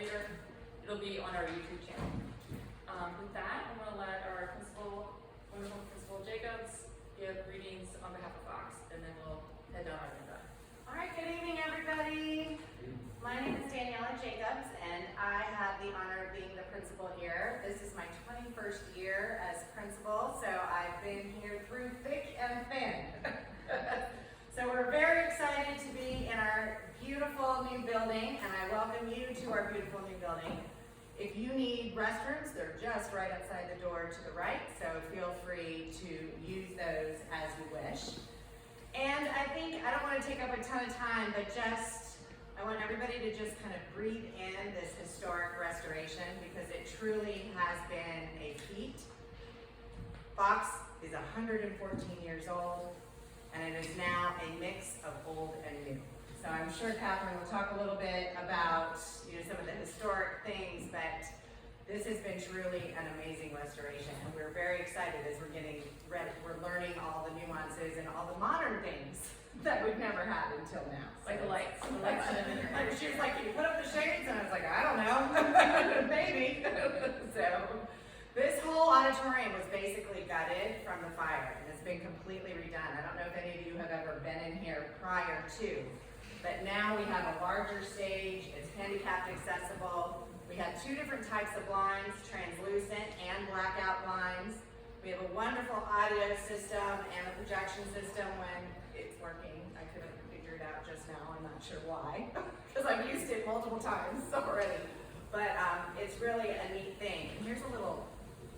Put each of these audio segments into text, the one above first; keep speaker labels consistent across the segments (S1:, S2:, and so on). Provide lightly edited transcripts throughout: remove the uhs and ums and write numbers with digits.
S1: later. It'll be on our YouTube channel. With that, I'm going to let our wonderful Principal Jacobs, give greetings on behalf of Fox, and then we'll head down our agenda.
S2: All right, good evening, everybody. My name is Daniela Jacobs, and I have the honor of being the principal here. This is my 21st year as principal, so I've been here through thick and thin. So we're very excited to be in our beautiful new building, and I welcome you to our beautiful new building. If you need restrooms, they're just right outside the door to the right, so feel free to use those as you wish. And I think, I don't want to take up a ton of time, but I want everybody to just kind of breathe in this historic restoration because it truly has been a feat. Fox is 114 years old, and it is now a mix of old and new. So I'm sure Catherine will talk a little bit about some of the historic things, but this has been truly an amazing restoration, and we're very excited as we're getting ready. We're learning all the nuances and all the modern things that we've never had until now.
S1: Like the lights. The lights in your
S2: Like she was like, "Can you put up the shades?" And I was like, "I don't know, maybe." So this whole auditorium was basically gutted from the fire, and it's been completely redone. I don't know if any of you have ever been in here prior to. But now we have a larger stage, it's handicapped accessible. We have two different types of blinds, translucent and blackout blinds. We have a wonderful audio system and a projection system when it's working. I couldn't figure it out just now, I'm not sure why, because I've used it multiple times already. But it's really a neat thing. And here's a little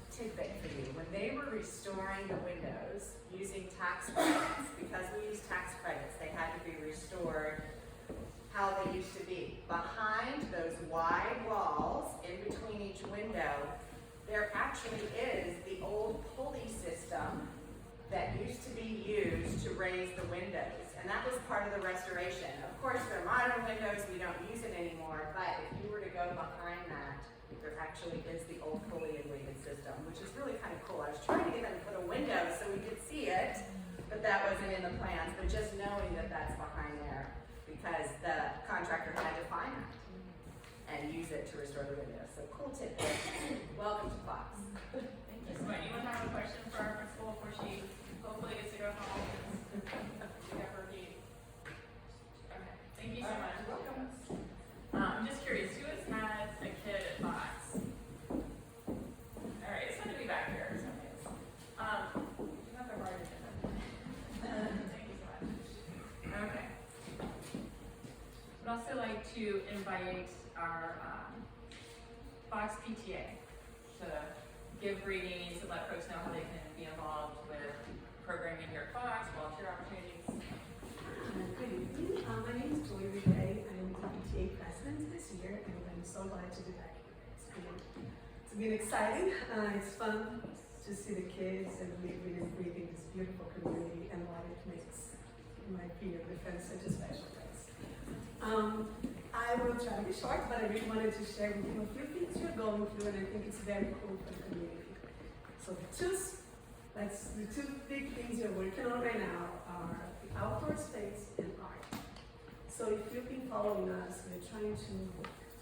S2: tidbit for you. When they were restoring the windows using tax credits, because we use tax credits, they had to be restored how they used to be. Behind those wide walls, in between each window, there actually is the old pulley system that used to be used to raise the windows. And that was part of the restoration. Of course, they're modern windows, we don't use it anymore, but if you were to go behind that, there actually is the old pulley and weighted system, which is really kind of cool. I was trying to get them to put a window so we could see it, but that wasn't in the plans. But just knowing that that's behind there, because the contractor had to find that and use it to restore the windows. So cool tip. Welcome to Fox.
S1: Thank you so much. Anyone have a question for our principal before she hopefully gets to go home? We have her key. Okay. Thank you so much.
S2: You're welcome.
S1: I'm just curious, who has had a kid at Fox? All right, it's fun to be back here. So it's, you have the right agenda. Thank you so much. Okay. I'd also like to invite our Fox PTA to give greetings and let folks know how they can be involved with programming here at Fox, volunteer opportunities.
S3: Good evening. My name is Joy Ray. I'm the PTA president this year, and I'm so glad to be back here. It's been exciting. It's fun to see the kids and living and breathing this beautiful community and what it makes, in my opinion, Defense such a special place. I will try to be short, but I really wanted to share with you a few things we're going through, and I think it's very cool for the community. So the two big things we're working on right now are the outdoor space and art. So if you've been following us, we're trying to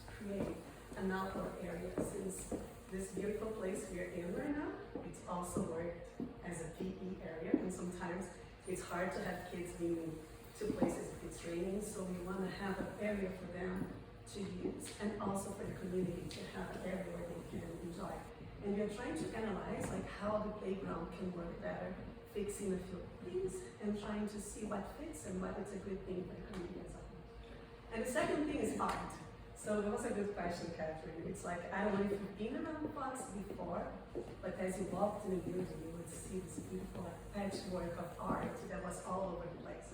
S3: create an outdoor area since this beautiful place we're in right now, it's also worked as a PE area, and sometimes it's hard to have kids being to places if it's raining, so we want to have an area for them to use, and also for the community to have an area where they can enjoy. And we're trying to analyze how the playground can work better, fixing a few things, and trying to see what fits and what is a good thing for the community as a whole. And the second thing is art. So that was a good question, Catherine. It's like, I don't know if you've been around Fox before, but as you walked in the building, you would see this beautiful patchwork of art that was all over the place.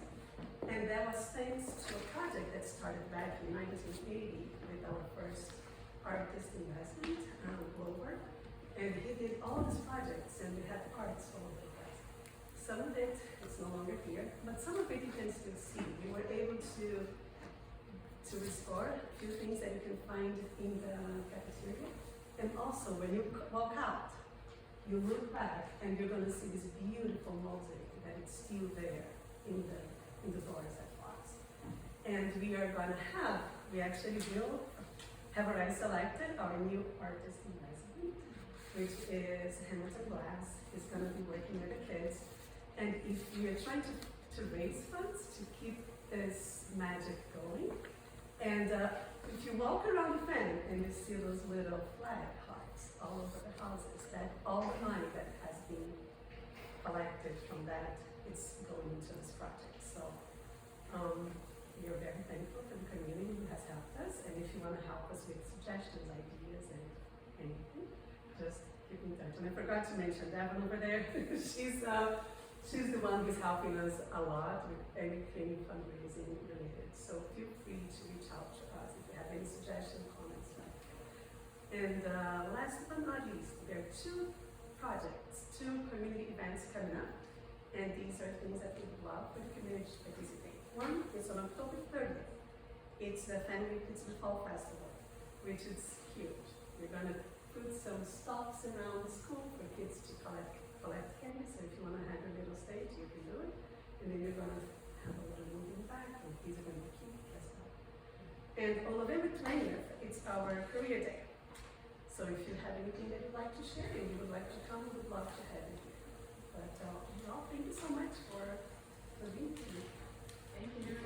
S3: And that was thanks to a project that started back in 1980 with our first artist investment, Glover. And he did all these projects, and we had arts all over the place. Some of it is no longer here, but some of it you can still see. We were able to restore a few things that you can find in the cafeteria. And also, when you walk out, you look back, and you're going to see this beautiful mosaic that is still there in the doors at Fox. And we are going to have, we actually built have already selected our new artist in residence, which is Hamilton Glass. He's gonna be working with the kids. And if we are trying to raise funds to keep this magic going, and if you walk around the fan and you see those little flag hearts all over the houses, that all the money that has been collected from that is going into this project. So we are very thankful for the community who has helped us, and if you want to help us with suggestions, ideas, and anything, just keep in touch. And I forgot to mention Devin over there. She's the one who's helping us a lot with anything fundraising related. So feel free to reach out to us if you have any suggestions, comments. And last but not least, there are two projects, two community events coming up. And these are things that we would love for the community to participate. One is on October 30th. It's the Family Pizza Fall Festival, which is huge. We're gonna put some stops around the school for kids to collect candy. So if you wanna have a little stage, you can do it. And then you're gonna have a little moving back, and these are gonna be cute as well. And on November 20th, it's our career day. So if you have anything that you'd like to share and you would like to come, we would love to have you here. But well, thank you so much for being here.
S1: Thank you.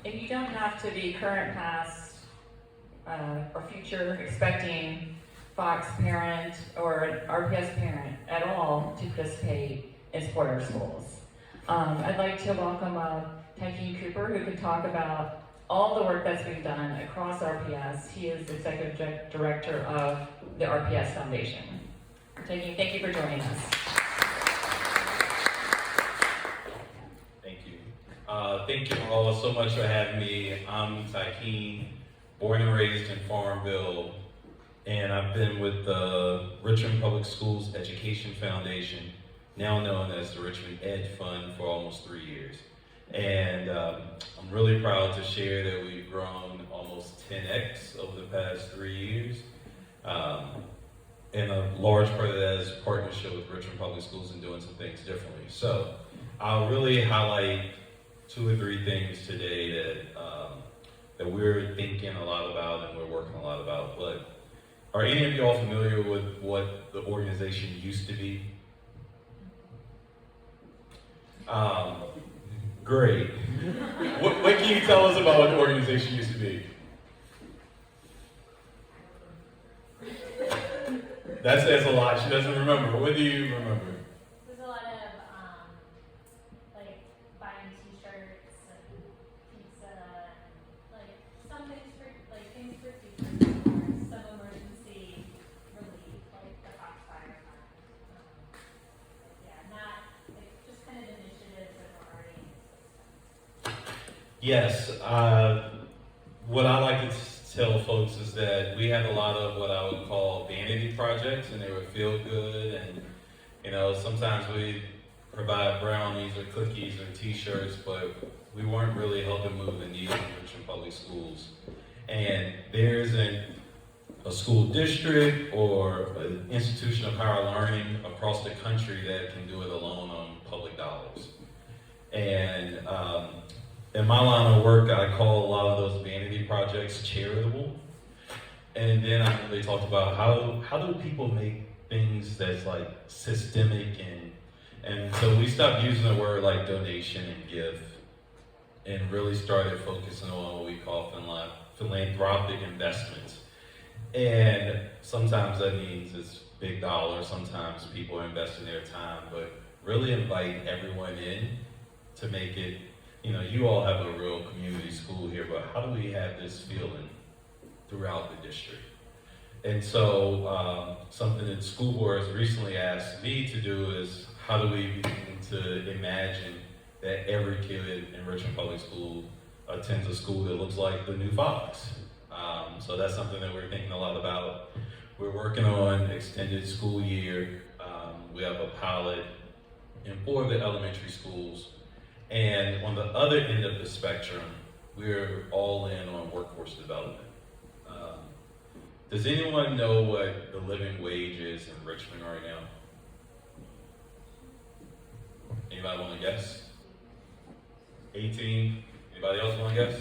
S1: And you don't have to be current, past, or future expecting Fox parent or an RPS parent at all to participate in support our schools. I'd like to welcome Tykeem Cooper, who can talk about all the work that's being done across RPS. He is the Executive Director of the RPS Foundation. Tykeem, thank you for joining us.
S4: Thank you. Thank you all so much for having me. I'm Tykeem, born and raised in Farmville, and I've been with the Richmond Public Schools Education Foundation, now known as the Richmond Ed Fund, for almost 3 years. And I'm really proud to share that we've grown almost 10x over the past 3 years. And a large part of that is partnership with Richmond Public Schools and doing some things differently. So I'll really highlight 2 or 3 things today that we're thinking a lot about and we're working a lot about. But are any of you all familiar with what the organization used to be? Great. What can you tell us about what the organization used to be? That says a lot. She doesn't remember. What do you remember?
S5: There's a lot of like buying T-shirts and pizza and like some things for teachers or some emergency relief like the Foxfire Fund. Yeah, not like just kind of initiatives that were already in the system.
S4: Yes. What I like to tell folks is that we had a lot of what I would call vanity projects, and they would feel good, and sometimes we provide brownies or cookies or T-shirts, but we weren't really helping move the needle in Richmond Public Schools. And there isn't a school district or an institution of higher learning across the country that can do it alone on public dollars. And in my line of work, I call a lot of those vanity projects charitable. And then they talked about how do people make things that's like systemic, and so we stopped using the word like donation and give and really started focusing on what we call philanthropic investments. And sometimes that means it's big dollars, sometimes people are investing their time, but really invite everyone in to make it. You all have a real community school here, but how do we have this feeling throughout the district? And so something that the school board has recently asked me to do is how do we begin to imagine that every kid in Richmond Public School attends a school that looks like the new Fox? So that's something that we're thinking a lot about. We're working on extended school year. We have a pilot in 4 of the elementary schools. And on the other end of the spectrum, we're all in on workforce development. Does anyone know what the living wage is in Richmond right now? Anybody want to guess? 18? Anybody else want to guess?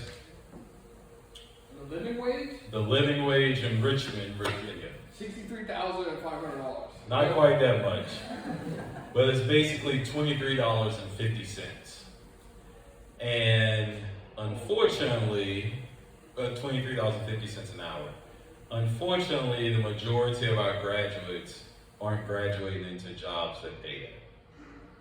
S6: The living wage,
S4: The living wage in Richmond, Virginia.
S6: $63,500.
S4: Not quite that much, but it's basically $23.50. And unfortunately, $23.50 an hour. Unfortunately, the majority of our graduates aren't graduating into jobs that pay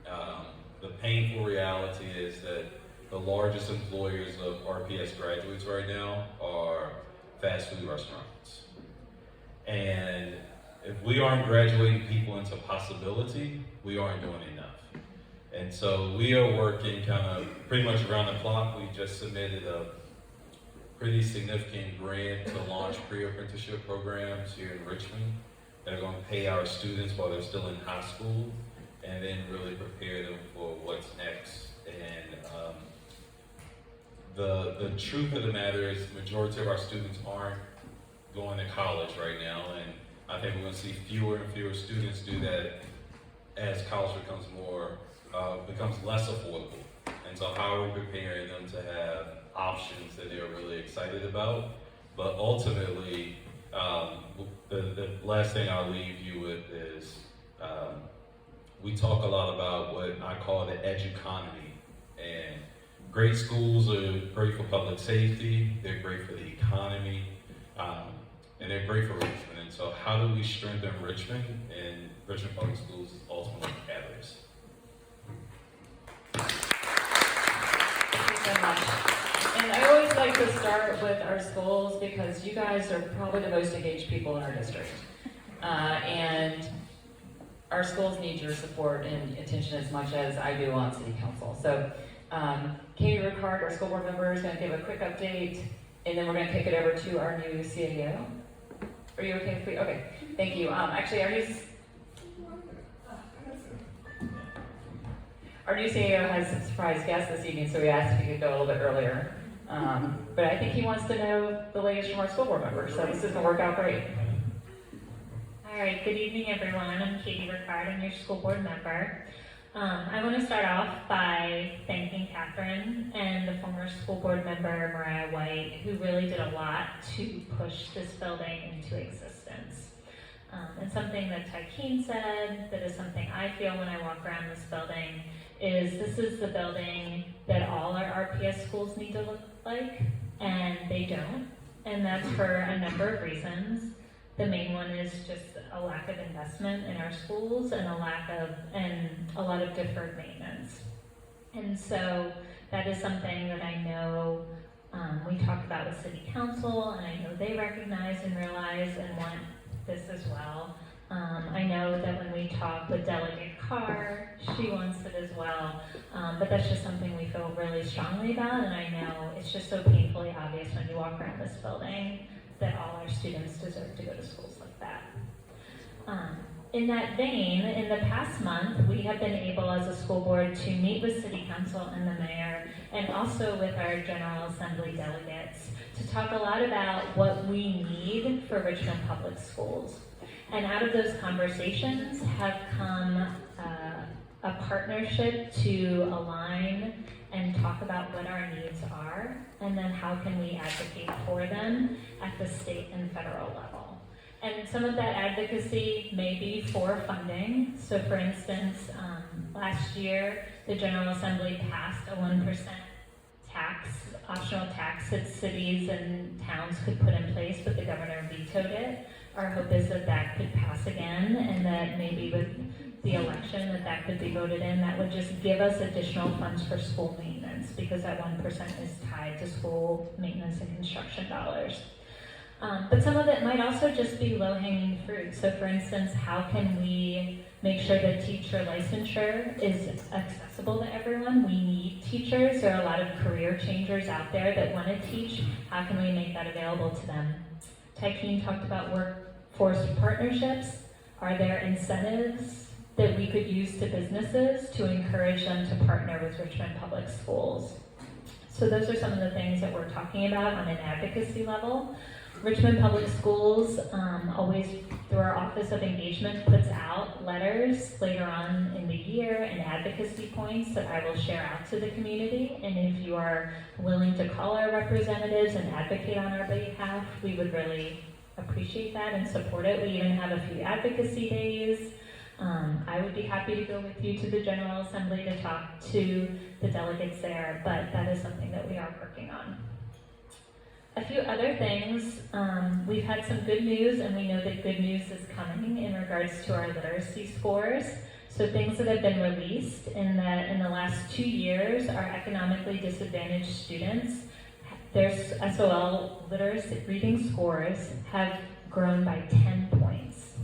S4: that. The painful reality is that the largest employers of RPS graduates right now are fast food restaurants. And if we aren't graduating people into possibility, we aren't doing enough. And so we are working kind of pretty much around the clock. We just submitted a pretty significant grant to launch pre-apprenticeship programs here in Richmond that are going to pay our students while they're still in high school and then really prepare them for what's next. And the truth of the matter is the majority of our students aren't going to college right now, and I think we're going to see fewer and fewer students do that as college becomes less affordable. And so how are we preparing them to have options that they're really excited about? But ultimately, the last thing I'll leave you with is we talk a lot about what I call the educonomy. And great schools are great for public safety, they're great for the economy, and they're great for Richmond. And so how do we strengthen Richmond? And Richmond Public Schools is ultimately catalyst.
S1: Thank you so much. And I always like to start with our schools because you guys are probably the most engaged people in our district. And our schools need your support and attention as much as I do on City Council. So Katie Ricard, our school board member, is going to give a quick update, and then we're going to kick it over to our new CAO. Are you okay? Okay, thank you. Actually, our new CAO has some surprise guests this evening, so we asked if he could go a little bit earlier. But I think he wants to know the latest from our school board members, so this is going to work out great.
S5: All right, good evening, everyone. I'm Katie Ricard. I'm your school board member. I want to start off by thanking Catherine and the former school board member, Mariah White, who really did a lot to push this building into existence. And something that Tykeem said, that is something I feel when I walk around this building, is this is the building that all our RPS schools need to look like, and they don't. And that's for a number of reasons. The main one is just a lack of investment in our schools and a lot of deferred maintenance. And so that is something that I know we talked about with City Council, and I know they recognize and realize and want this as well. I know that when we talk with Delegate Carr, she wants it as well, but that's just something we feel really strongly about, and I know it's just so painfully obvious when you walk around this building that all our students deserve to go to schools like that. In that vein, in the past month, we have been able as a school board to meet with City Council and the mayor, and also with our General Assembly delegates, to talk a lot about what we need for Richmond Public Schools. And out of those conversations have come a partnership to align and talk about what our needs are, and then how can we advocate for them at the state and federal level. And some of that advocacy may be for funding. So for instance, last year, the General Assembly passed a 1% optional tax that cities and towns could put in place, but the governor vetoed it. Our hope is that that could pass again, and that maybe with the election that could be voted in. That would just give us additional funds for school maintenance, because that 1% is tied to school maintenance and construction dollars. But some of it might also just be low-hanging fruit. So for instance, how can we make sure that teacher licensure is accessible to everyone? We need teachers. There are a lot of career changers out there that want to teach. How can we make that available to them? Tykeem talked about workforce partnerships. Are there incentives that we could use to businesses to encourage them to partner with Richmond Public Schools? So those are some of the things that we're talking about on an advocacy level. Richmond Public Schools always, through our Office of Engagement, puts out letters later on in the year and advocacy points that I will share out to the community. And if you are willing to call our representatives and advocate on our behalf, we would really appreciate that and support it. We even have a few advocacy days. I would be happy to go with you to the General Assembly to talk to the delegates there, but that is something that we are working on. A few other things, we've had some good news, and we know that good news is coming in regards to our literacy scores. So things that have been released in the last 2 years, our economically disadvantaged students, their SOL literacy reading scores have grown by 10 points.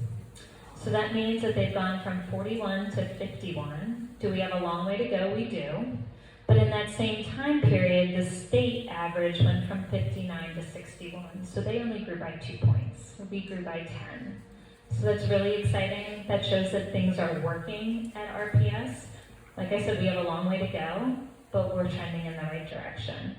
S5: So that means that they've gone from 41 to 51. Do we have a long way to go? We do. But in that same time period, the state average went from 59 to 61. So they only grew by 2 points. We grew by 10. So that's really exciting. That shows that things are working at RPS. Like I said, we have a long way to go, but we're trending in the right direction.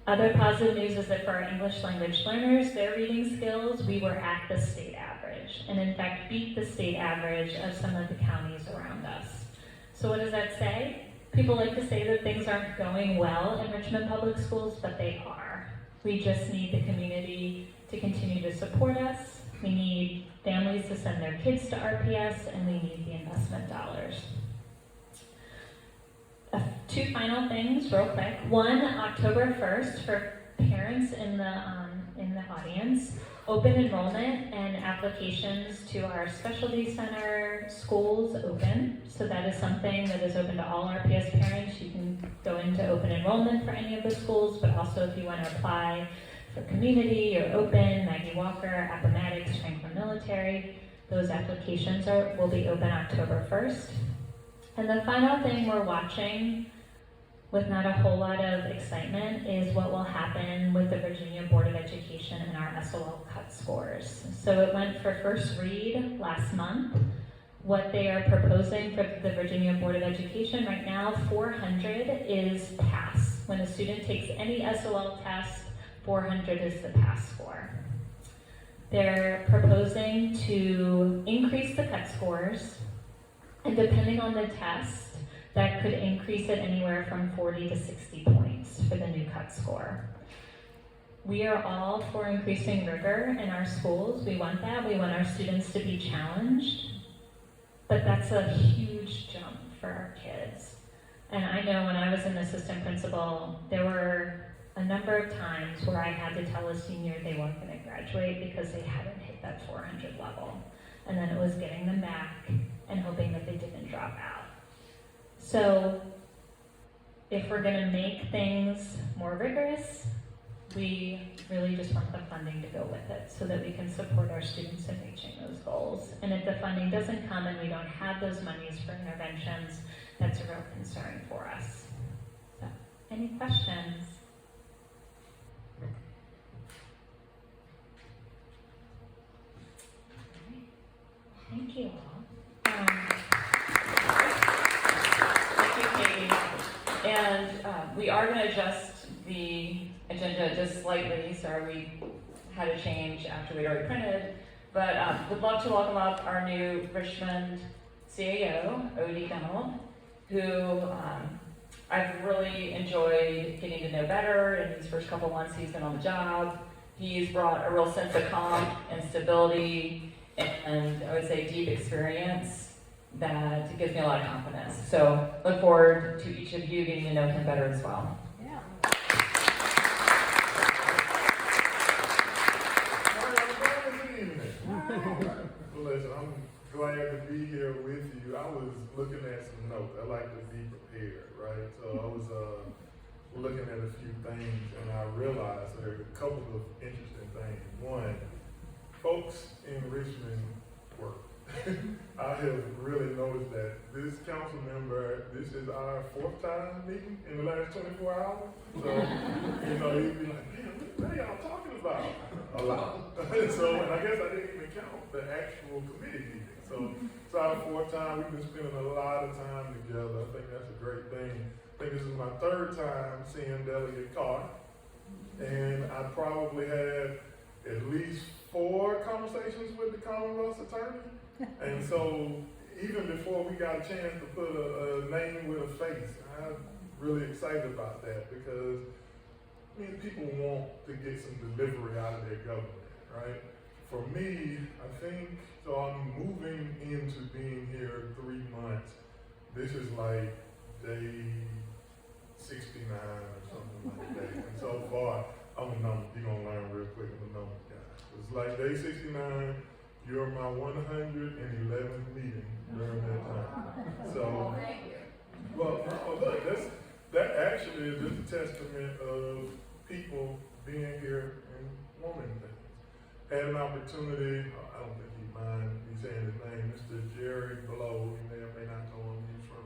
S5: Other positive news is that for our English language learners, their reading skills, we were at the state average, and in fact beat the state average of some of the counties around us. So what does that say? People like to say that things aren't going well in Richmond Public Schools, but they are. We just need the community to continue to support us. We need families to send their kids to RPS, and we need the investment dollars. Two final things real quick. One, October 1st, for parents in the audience, open enrollment and applications to our specialty center schools open. So that is something that is open to all RPS parents. You can go into open enrollment for any of the schools, but also if you want to apply for community or open, Maggie Walker, Appomattox, Franklin Military, those applications will be open October 1st. And the final thing we're watching with not a whole lot of excitement is what will happen with the Virginia Board of Education and our SOL cut scores. So it went for first read last month. What they are proposing for the Virginia Board of Education right now, 400 is pass. When a student takes any SOL test, 400 is the pass score. They're proposing to increase the cut scores, and depending on the test, that could increase it anywhere from 40 to 60 points for the new cut score. We are all for increasing rigor in our schools. We want that. We want our students to be challenged. But that's a huge jump for our kids. And I know when I was an assistant principal, there were a number of times where I had to tell a senior they weren't going to graduate because they hadn't hit that 400 level. And then it was getting them back and hoping that they didn't drop out. So if we're going to make things more rigorous, we really just want the funding to go with it so that we can support our students in reaching those goals. And if the funding doesn't come and we don't have those monies for interventions, that's a real concern for us. So, any questions? Thank you all.
S1: Thank you, Katie. And we are going to adjust the agenda just slightly. Sorry, we had a change after we'd already printed. But would love to welcome up our new Richmond CAO, Odie Gunnell, who I've really enjoyed getting to know better in these first couple months he's been on the job. He's brought a real sense of calm and stability and I would say deep experience that gives me a lot of confidence. So look forward to each of you getting to know him better as well.
S3: Yeah.
S7: Listen, I'm glad to be here with you. I was looking at some notes. I like to be prepared, right? So I was looking at a few things and I realized there are a couple of interesting things. One, folks in Richmond work. I have really noticed that this council member, this is our 4th time meeting in the last 24 hours. So, you'd be like, man, what are y'all talking about? A lot. So, and I guess I didn't even count the actual committee meeting. So it's our 4th time. We've been spending a lot of time together. I think that's a great thing. I think this is my 3rd time seeing Delegate Carr. And I probably had at least 4 conversations with the Commonwealth's attorney. And so even before we got a chance to put a name with a face, I'm really excited about that because I mean, people want to get some delivery out of their government, right? For me, I think, so I'm moving into being here 3 months. This is like day 69 or something like that. And so far, I'm a number, you're gonna learn real quick, I'm a number guy. It's like day 69, you're my 111th meeting during that time. So,
S2: Thank you.
S7: well, no, look, that actually is just a testament of people being here and wanting things. Had an opportunity, I don't think he'd mind me saying his name, Mr. Jerry Blow, you may or may not know him, he's from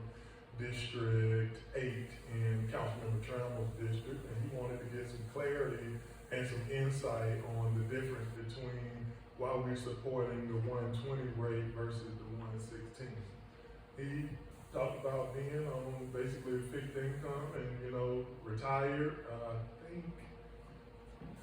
S7: District 8 in Councilmember Trammell's district, and he wanted to get some clarity and some insight on the difference between why we're supporting the 120 rate versus the 116. He talked about being on basically fixed income and, you know, retired. I think,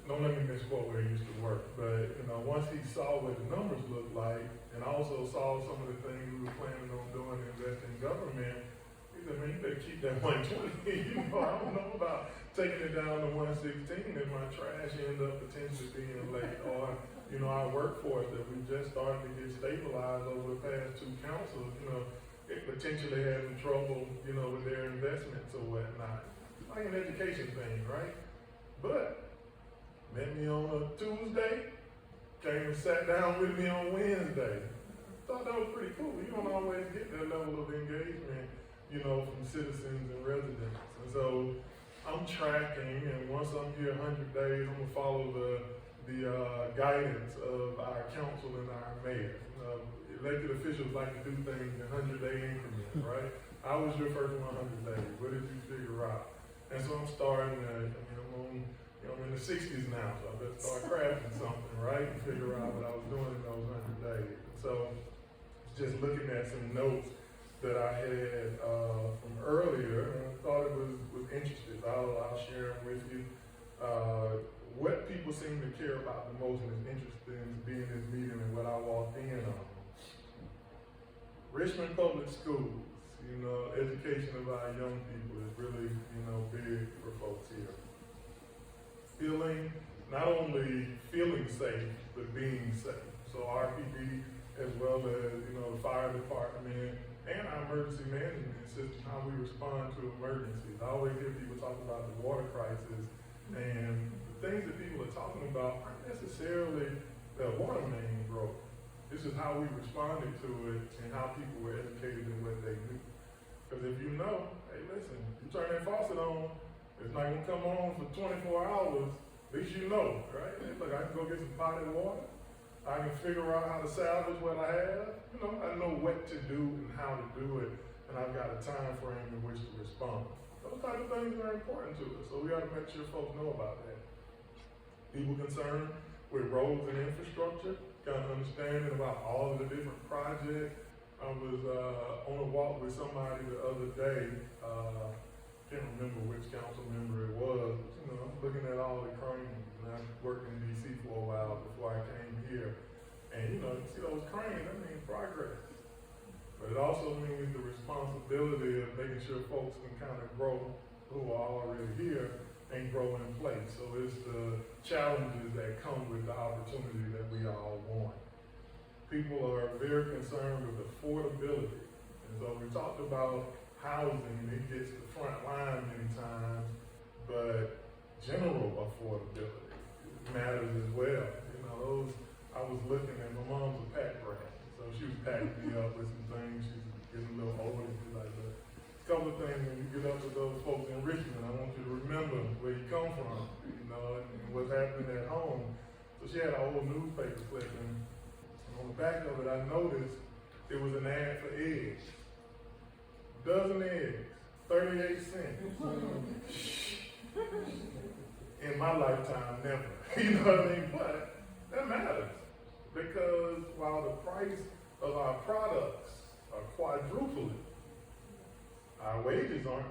S7: don't let me misquote where he used to work, but, you know, once he saw what the numbers looked like and also saw some of the things we were planning on doing to invest in government, he said, man, you better keep that 120. You know, I don't know about taking it down to 116 if my trash end up potentially being late, or, you know, our workforce that we just started to get stabilized over the past 2 councils, you know, it potentially having trouble, you know, with their investments or whatnot. It's like an education thing, right? But met me on a Tuesday, came and sat down with me on Wednesday. Thought that was pretty cool. You don't always get that level of engagement, you know, from citizens and residents. And so I'm tracking, and once I'm here 100 days, I'm gonna follow the guidance of our council and our mayor. Elected officials like to do things in 100-day increments, right? I was your first 100 days. What did you figure out? And so I'm starting to, I'm in the 60s now, so I better start crafting something, right? And figure out what I was doing in those 100 days. So just looking at some notes that I had from earlier, and I thought it was interesting. I'll share them with you. What people seem to care about the most and is interested in being in this meeting and what I walked in on. Richmond Public Schools, you know, education of our young people is really, you know, big for folks here. Not only feeling safe, but being safe. So RPD, as well as, you know, the fire department and our emergency management system, how we respond to emergencies. I always hear people talk about the water crisis, and the things that people are talking about aren't necessarily the water main broke. This is how we responded to it and how people were educated in what they knew. Because if you know, hey, listen, you turn that faucet on, it's not gonna come on for 24 hours, at least you know, right? Hey, look, I can go get some potted water. I can figure out how to salvage what I have. You know, I know what to do and how to do it, and I've got a time frame in which to respond. Those type of things are important to us, so we ought to make sure folks know about that. People concerned with roads and infrastructure, kind of understanding about all of the different projects. I was on a walk with somebody the other day, can't remember which council member it was, but, you know, I'm looking at all the cranes, and I worked in DC for a while before I came here. And, you know, you see those cranes, that means progress. But it also means the responsibility of making sure folks can kind of grow, who are already here, and grow in place. So it's the challenges that come with the opportunity that we all want. People are very concerned with affordability. And so we talked about housing, it gets the front line many times, but general affordability matters as well. You know, I was looking at, my mom's a pack rat, so she was packing me up with some things. She's getting a little older, she's like, a couple of things when you get up with those folks in Richmond, I want you to remember where you come from, you know, and what's happening at home. So she had an old newspaper clipping, and on the back of it, I noticed it was an ad for eggs. Dozen eggs, 38 cents. In my lifetime, never. You know what I mean? But that matters, because while the price of our products are quadrupling, our wages aren't.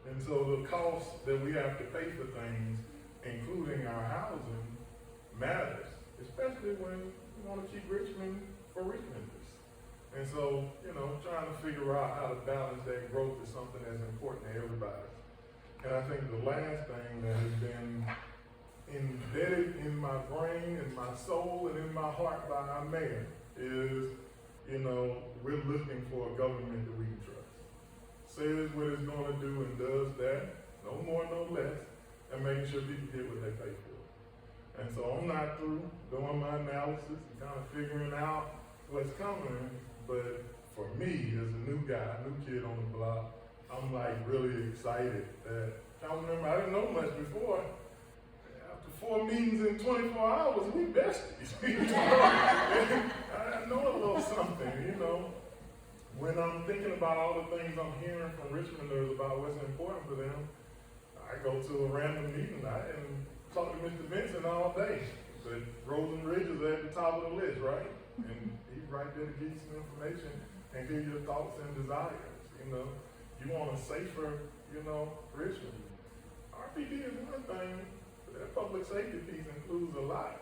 S7: And so the cost that we have to pay for things, including our housing, matters, especially when you want to keep Richmond for Richmonders. And so, you know, trying to figure out how to balance that growth is something that's important to everybody. And I think the last thing that has been embedded in my brain, in my soul, and in my heart by our mayor is, you know, we're looking for a government that we can trust. Says what it's going to do and does that, no more, no less, and making sure people get what they pay for. And so I'm not through doing my analysis and kind of figuring out what's coming, but for me, as a new guy, new kid on the block, I'm like really excited that, Councilmember, I didn't know much before. After 4 meetings in 24 hours, we besties. I know a little something, you know. When I'm thinking about all the things I'm hearing from Richmonders about what's important for them, I go to a random meeting and talk to Mr. Vincent all day. But Roland Ridge is at the top of the list, right? And he's right there to give you some information and give your thoughts and desires. You know, you want a safer, you know, Richmond. RPD is one thing, but that public safety piece includes a lot.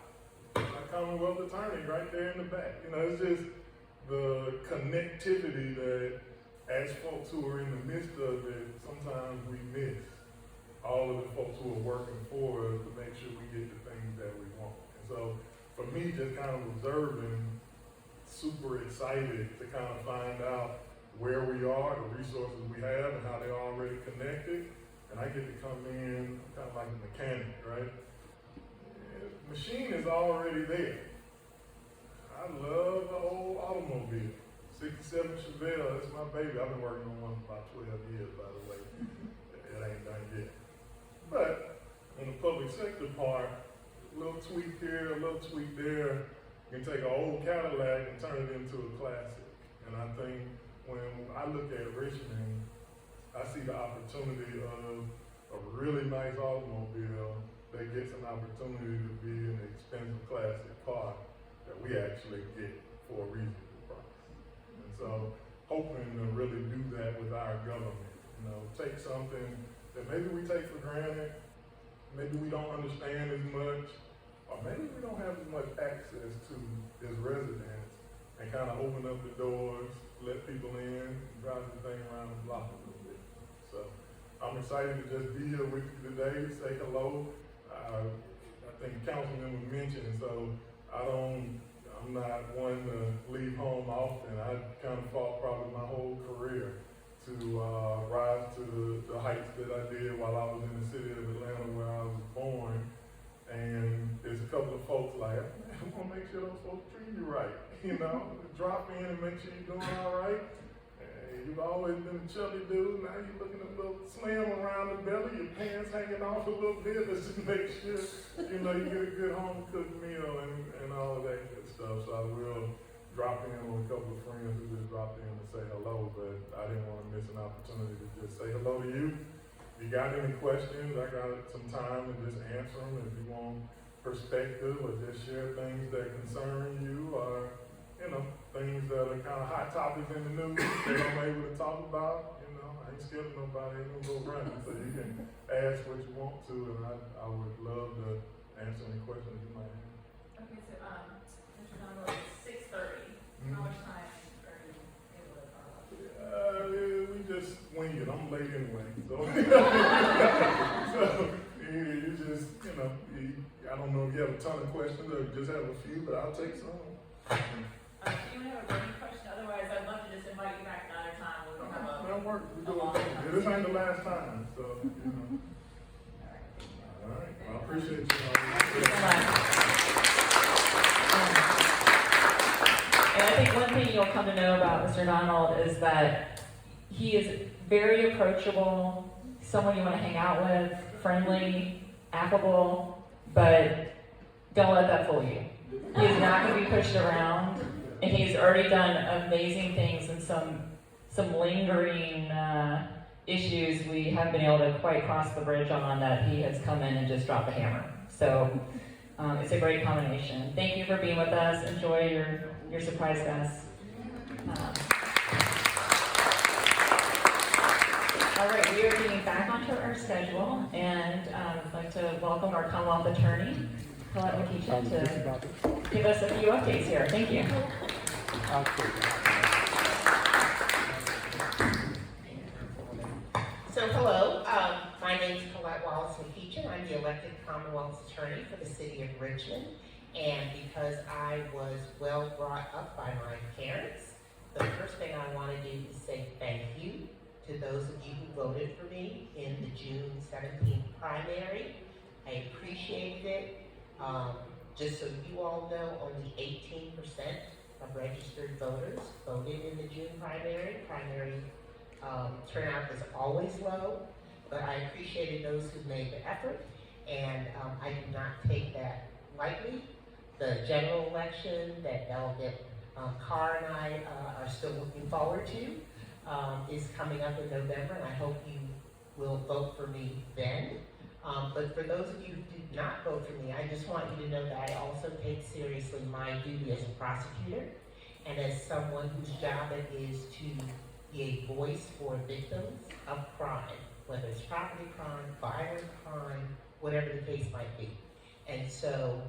S7: My Commonwealth attorney right there in the back. You know, it's just the connectivity that as folks who are in the midst of it, sometimes we miss all of the folks who are working for us to make sure we get the things that we want. And so for me, just kind of observing, super excited to kind of find out where we are, the resources we have, and how they're already connected. And I get to come in kind of like a mechanic, right? And the machine is already there. I love the old automobile. 67 Chevelle, that's my baby. I've been working on one for about 12 years, by the way. It ain't done yet. But on the public sector part, a little tweak here, a little tweak there, you can take an old Cadillac and turn it into a classic. And I think when I look at Richmond, I see the opportunity of a really nice automobile that gets an opportunity to be an expensive classic car that we actually get for a reasonable price. And so hoping to really do that with our government, you know, take something that maybe we take for granted, maybe we don't understand as much, or maybe we don't have as much access to as residents, and kind of open up the doors, let people in, drive the thing around the block a little bit. So I'm excited to just be here with you today, say hello. I think Councilman mentioned, so I'm not one to leave home often. I kind of fought probably my whole career to rise to the heights that I did while I was in the city of Atlanta where I was born. And there's a couple of folks like, I want to make sure those folks treat you right. You know, drop in and make sure you're doing all right. You've always been a chubby dude. Now you're looking a little slim around the belly, your pants hanging off a little bit. Let's just make sure, you know, you get a good home cooked meal and all of that good stuff. So I will drop in with a couple of friends who just dropped in to say hello, but I didn't want to miss an opportunity to just say hello to you. If you got any questions, I got some time to just answer them. If you want perspective or just share things that concern you or, you know, things that are kind of hot topics in the news that I'm able to talk about, you know, I ain't scared of nobody, ain't gonna go running. So you can ask what you want to, and I would love to answer any questions you might have.
S1: Okay, so, Mr. Donovan, it's 6:30. How much time are you able to talk about?
S7: We just wing it. I'm late anyway, so. So you just, you know, I don't know if you have a ton of questions or just have a few, but I'll take some.
S1: Do you have a burning question? Otherwise, I'd love to just invite you back another time. We can have a.
S7: That'll work. We're doing things. This ain't the last time, so, you know. All right. Well, I appreciate you.
S1: Thank you so much. And I think one thing you'll come to know about Mr. Donald is that he is very approachable, someone you want to hang out with, friendly, affable, but don't let that fool you. He is not going to be pushed around, and he's already done amazing things and some lingering issues we haven't been able to quite cross the bridge on that he has come in and just dropped the hammer. So it's a great combination. Thank you for being with us. Enjoy your surprise guests. All right, we are getting back onto our schedule, and I'd like to welcome our Commonwealth Attorney, Colette McKeechin to give us a few updates here. Thank you.
S8: So hello, my name is Colette Wallace McKeechin. I'm the elected Commonwealth Attorney for the City of Richmond. And because I was well brought up by my parents, the first thing I want to do is say thank you to those of you who voted for me in the June 17th primary. I appreciated it. Just so you all know, only 18% of registered voters voted in the June primary. Primary turnout is always low, but I appreciated those who made the effort, and I do not take that lightly. The general election that Delegate Carr and I are still looking forward to is coming up in November, and I hope you will vote for me then. But for those of you who did not vote for me, I just want you to know that I also take seriously my duty as a prosecutor and as someone whose job it is to be a voice for victims of crime, whether it's property crime, violent crime, whatever the case might be. And so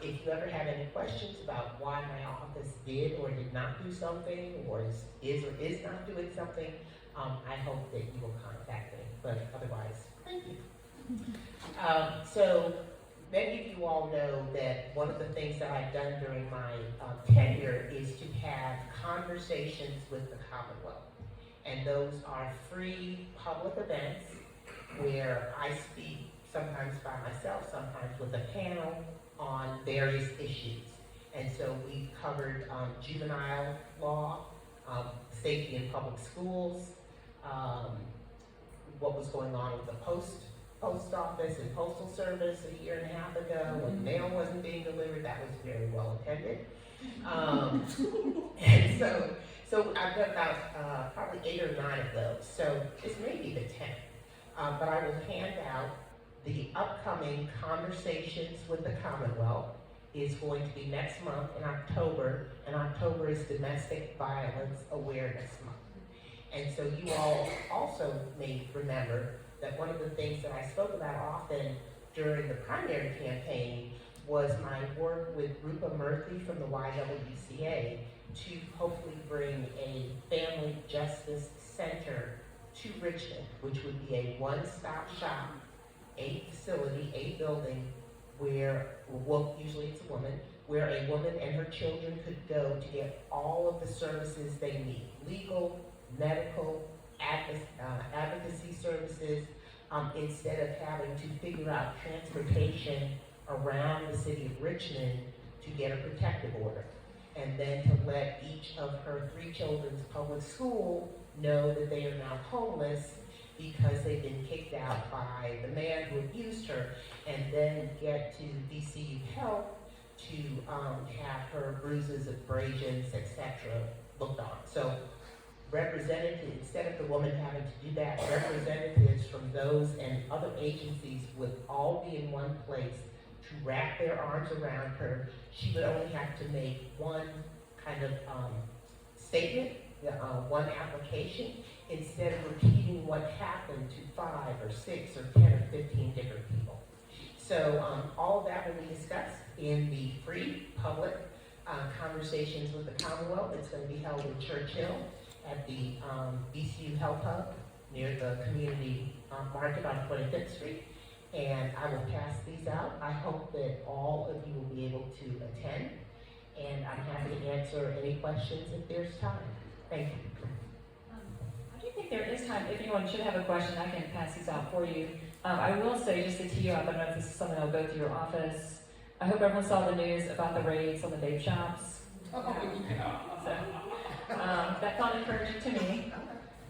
S8: if you ever have any questions about why my office did or did not do something, or is or is not doing something, I hope that you will contact me. But otherwise, thank you. So many of you all know that one of the things that I've done during my tenure is to have conversations with the Commonwealth. And those are free public events where I speak sometimes by myself, sometimes with a panel on various issues. And so we covered juvenile law, safety in public schools, what was going on with the post office and postal service a year and a half ago when mail wasn't being delivered. That was very well attended. And so I've done about probably 8 or 9 of those. So this may be the 10th, but I will hand out the upcoming Conversations with the Commonwealth. Is going to be next month in October, and October is Domestic Violence Awareness Month. And so you all also may remember that one of the things that I spoke about often during the primary campaign was my work with Rupa Murthy from the YWCA to hopefully bring a family justice center to Richmond, which would be a one-stop shop, a facility, a building where, well, usually it's a woman, where a woman and her children could go to get all of the services they need, legal, medical, advocacy services, instead of having to figure out transportation around the city of Richmond to get a protective order. And then to let each of her 3 children's public school know that they are now homeless because they've been kicked out by the man who abused her, and then get to DCU Health to have her bruises, abrasions, etc. looked on. So representatives, instead of the woman having to do that, representatives from those and other agencies would all be in one place to wrap their arms around her. She would only have to make one kind of statement, one application, instead of repeating what happened to 5 or 6 or 10 or 15 different people. So all of that will be discussed in the free public Conversations with the Commonwealth. It's going to be held in Churchill at the DCU Health Hub near the community market on 25th Street. And I will pass these out. I hope that all of you will be able to attend. And I'm happy to answer any questions if there's time. Thank you.
S1: I do think there is time. If anyone should have a question, I can pass these out for you. I will say, just to tee you up, I don't know if this is something that'll go through your office. I hope everyone saw the news about the raids on the vape shops.
S6: Oh, yeah.
S1: So, that felt encouraging to me.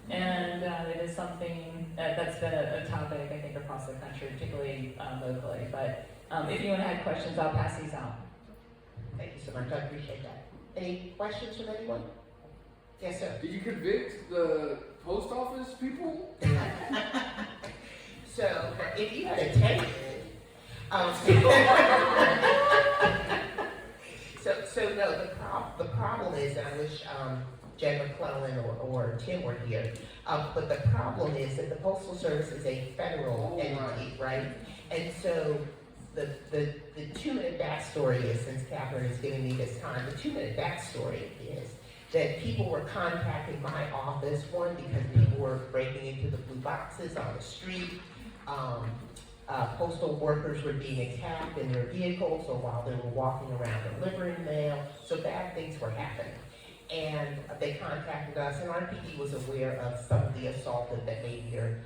S1: And it is something that's been a topic, I think, across the country, particularly locally. But if anyone had questions, I'll pass these out.
S8: Thank you so much. I appreciate that. Any questions from anyone? Yes, sir.
S6: Did you convict the post office people?
S8: So, if you had attended, so no, the problem is, and I wish Jen McClellan or Tim were here, but the problem is that the Postal Service is a federal entity, right? And so the 2-minute backstory is, since Catherine is giving me this time, the 2-minute backstory is that people were contacting my office, one, because people were breaking into the blue boxes on the street. Postal workers were being attacked in their vehicles or while they were walking around delivering mail. So bad things were happening. And they contacted us, and RPD was aware of some of the assaulted behavior,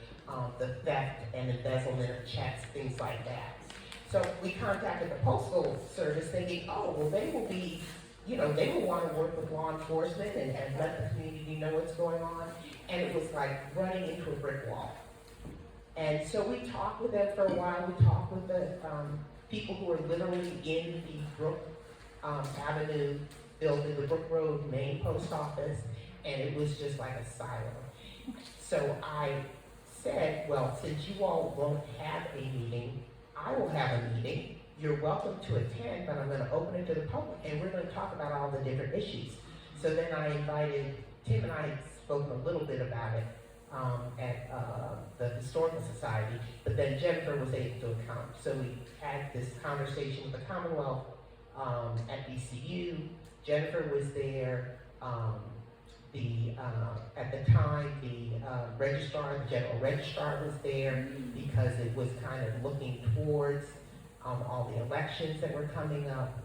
S8: the theft and embezzlement of checks, things like that. So we contacted the Postal Service thinking, oh, well, they will be, they will want to work with law enforcement and let the community know what's going on. And it was like running into a brick wall. And so we talked with them for a while. We talked with the people who were literally in the Brook Avenue building, the Brook Road main post office, and it was just like a silo. So I said, well, since you all won't have a meeting, I will have a meeting. You're welcome to attend, but I'm going to open it to the public, and we're going to talk about all the different issues. So then I invited, Tim and I had spoken a little bit about it at the Historical Society, but then Jennifer was able to come. So we had this conversation with the Commonwealth at BCU. Jennifer was there. At the time, the general registrar was there because it was kind of looking towards all the elections that were coming up.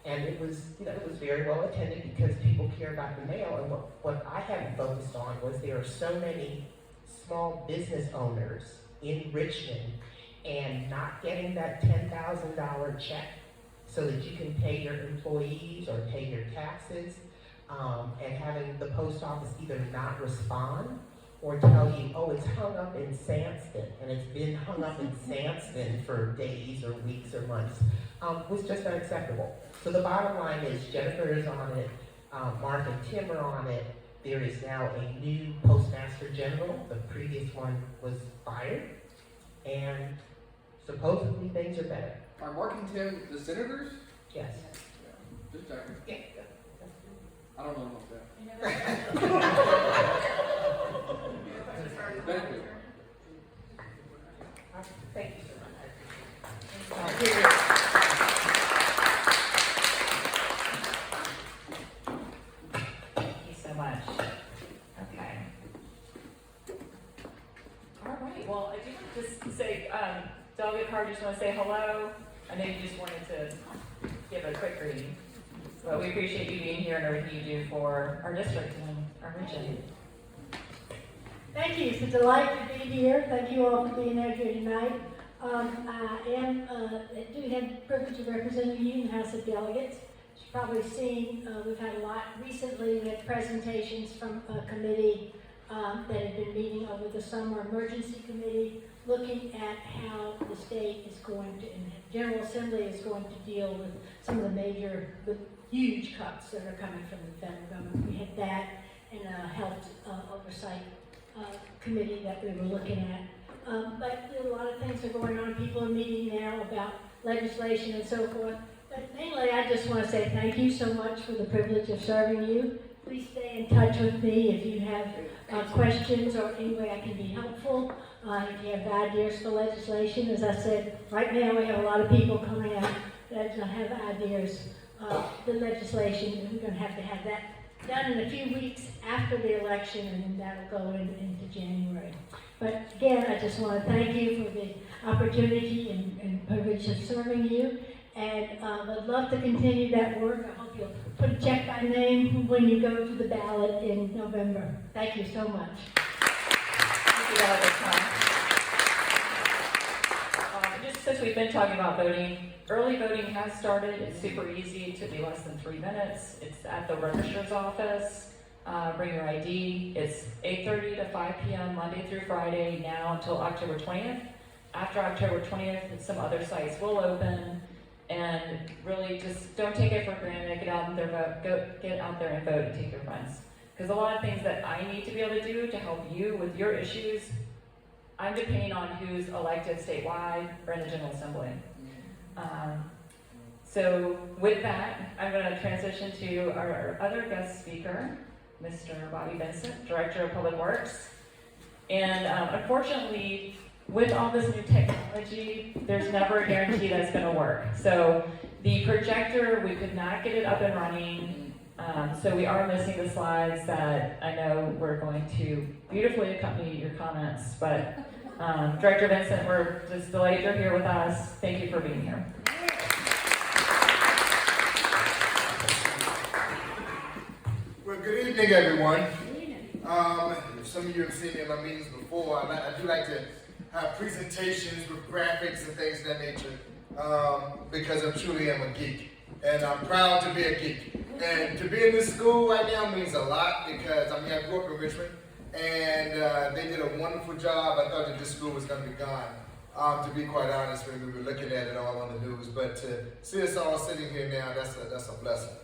S8: And it was very well attended because people care about the mail. And what I hadn't focused on was there are so many small business owners in Richmond and not getting that $10,000 check so that you can pay your employees or pay your taxes, and having the post office either not respond or tell you, oh, it's hung up in Sanston, and it's been hung up in Sanston for days or weeks or months, was just unacceptable. So the bottom line is Jennifer is on it, Mark and Tim are on it. There is now a new Postmaster General. The previous one was fired, and supposedly things are better.
S6: Are Mark and Tim the senators?
S8: Yes.
S6: Yeah, just checking.
S8: Yeah.
S6: I don't know about that.
S1: You know that?
S6: Thank you.
S8: Thank you so
S2: Thank you so much. Okay. All right, well, I do want to just say, Delegate Carr, just want to say hello. I know you just wanted to give a quick greeting, but we appreciate you being here and everything you do for our district and our region.
S9: Thank you. It's a delight to be here. Thank you all for being here tonight. I do have the privilege of representing you in the House of Delegates. As you've probably seen, we've had a lot recently. We had presentations from a committee that had been meeting over the summer, emergency committee, looking at how the state is going to, and the General Assembly is going to deal with some of the huge cuts that are coming from the federal government. We had that in a health oversight committee that we were looking at. But a lot of things are going on. People are meeting now about legislation and so forth. But mainly, I just want to say thank you so much for the privilege of serving you. Please stay in touch with me if you have questions or any way I can be helpful. If you have ideas for legislation, as I said, right now we have a lot of people coming out that have ideas. The legislation, we're going to have that done in a few weeks after the election, and then that'll go into January. But again, I just want to thank you for the opportunity and privilege of serving you, and I'd love to continue that work. I hope you'll put a check by name when you go to the ballot in November. Thank you so much.
S2: Thank you, Delegate Carr. Just since we've been talking about voting, early voting has started. It's super easy. It took me less than 3 minutes. It's at the registrar's office. Bring your ID. It's 8:30 to 5 p.m. Monday through Friday now until October 20th. After October 20th, some other sites will open. And really just don't take it for granted. Get out there, vote. Get out there and vote and take your friends. Because a lot of things that I need to be able to do to help you with your issues, I'm depending on who's elected statewide or in the General Assembly. So with that, I'm going to transition to our other guest speaker, Mr. Bobby Vincent, Director of Public Works. And unfortunately,
S1: with all this new technology, there's never a guarantee that it's going to work. So the projector, we could not get it up and running. So we are missing the slides that I know we're going to beautifully accompany your comments. But Director Vincent, we're just delighted you're here with us. Thank you for being here.
S10: Well, good evening, everyone. Some of you have seen me in my meetings before. I do like to have presentations with graphics and things of that nature because I truly am a geek. And I'm proud to be a geek. And to be in this school right now means a lot because I grew up in Richmond and they did a wonderful job. I thought that this school was going to be gone, to be quite honest, when we were looking at it all on the news. But to see us all sitting here now, that's a blessing.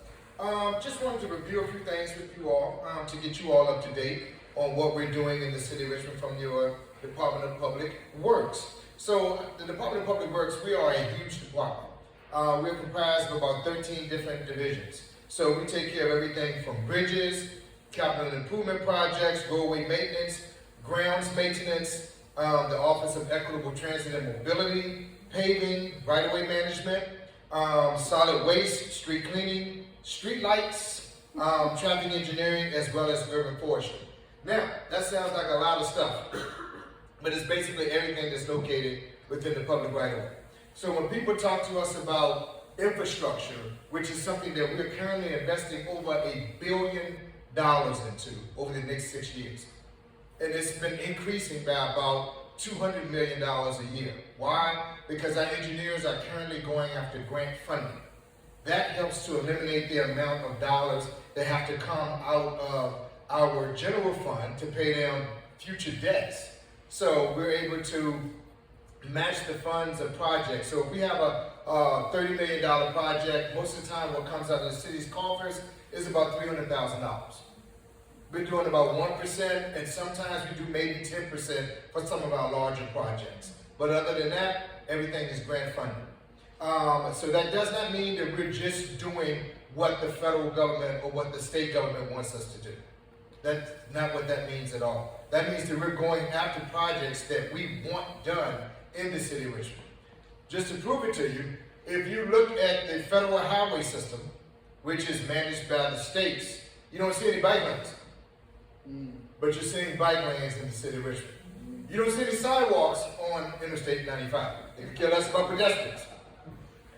S10: Just wanted to review a few things with you all to get you all up to date on what we're doing in the city of Richmond from your Department of Public Works. So the Department of Public Works, we are a huge department. We're comprised of about 13 different divisions. So we take care of everything from bridges, capital improvement projects, roadway maintenance, grounds maintenance, the Office of Equitable Transit and Mobility, paving, right-of-way management, solid waste, street cleaning, street lights, traffic engineering, as well as urban forestry. Now, that sounds like a lot of stuff, but it's basically everything that's located within the public right-of-way. So when people talk to us about infrastructure, which is something that we're currently investing over $1 billion into over the next 6 years, and it's been increasing by about $200 million a year. Why? Because our engineers are currently going after grant funding. That helps to eliminate the amount of dollars that have to come out of our general fund to pay down future debts. So we're able to match the funds of projects. So if we have a $30 million project, most of the time what comes out of the city's coffers is about $300,000. We're doing about 1%, and sometimes we do maybe 10% for some of our larger projects. But other than that, everything is grant funded. So that does not mean that we're just doing what the federal government or what the state government wants us to do. That's not what that means at all. That means that we're going after projects that we want done in the city of Richmond. Just to prove it to you, if you look at the federal highway system, which is managed by the states, you don't see any bike lanes. But you're seeing bike lanes in the city of Richmond. You don't see any sidewalks on Interstate 95. They could care less about pedestrians.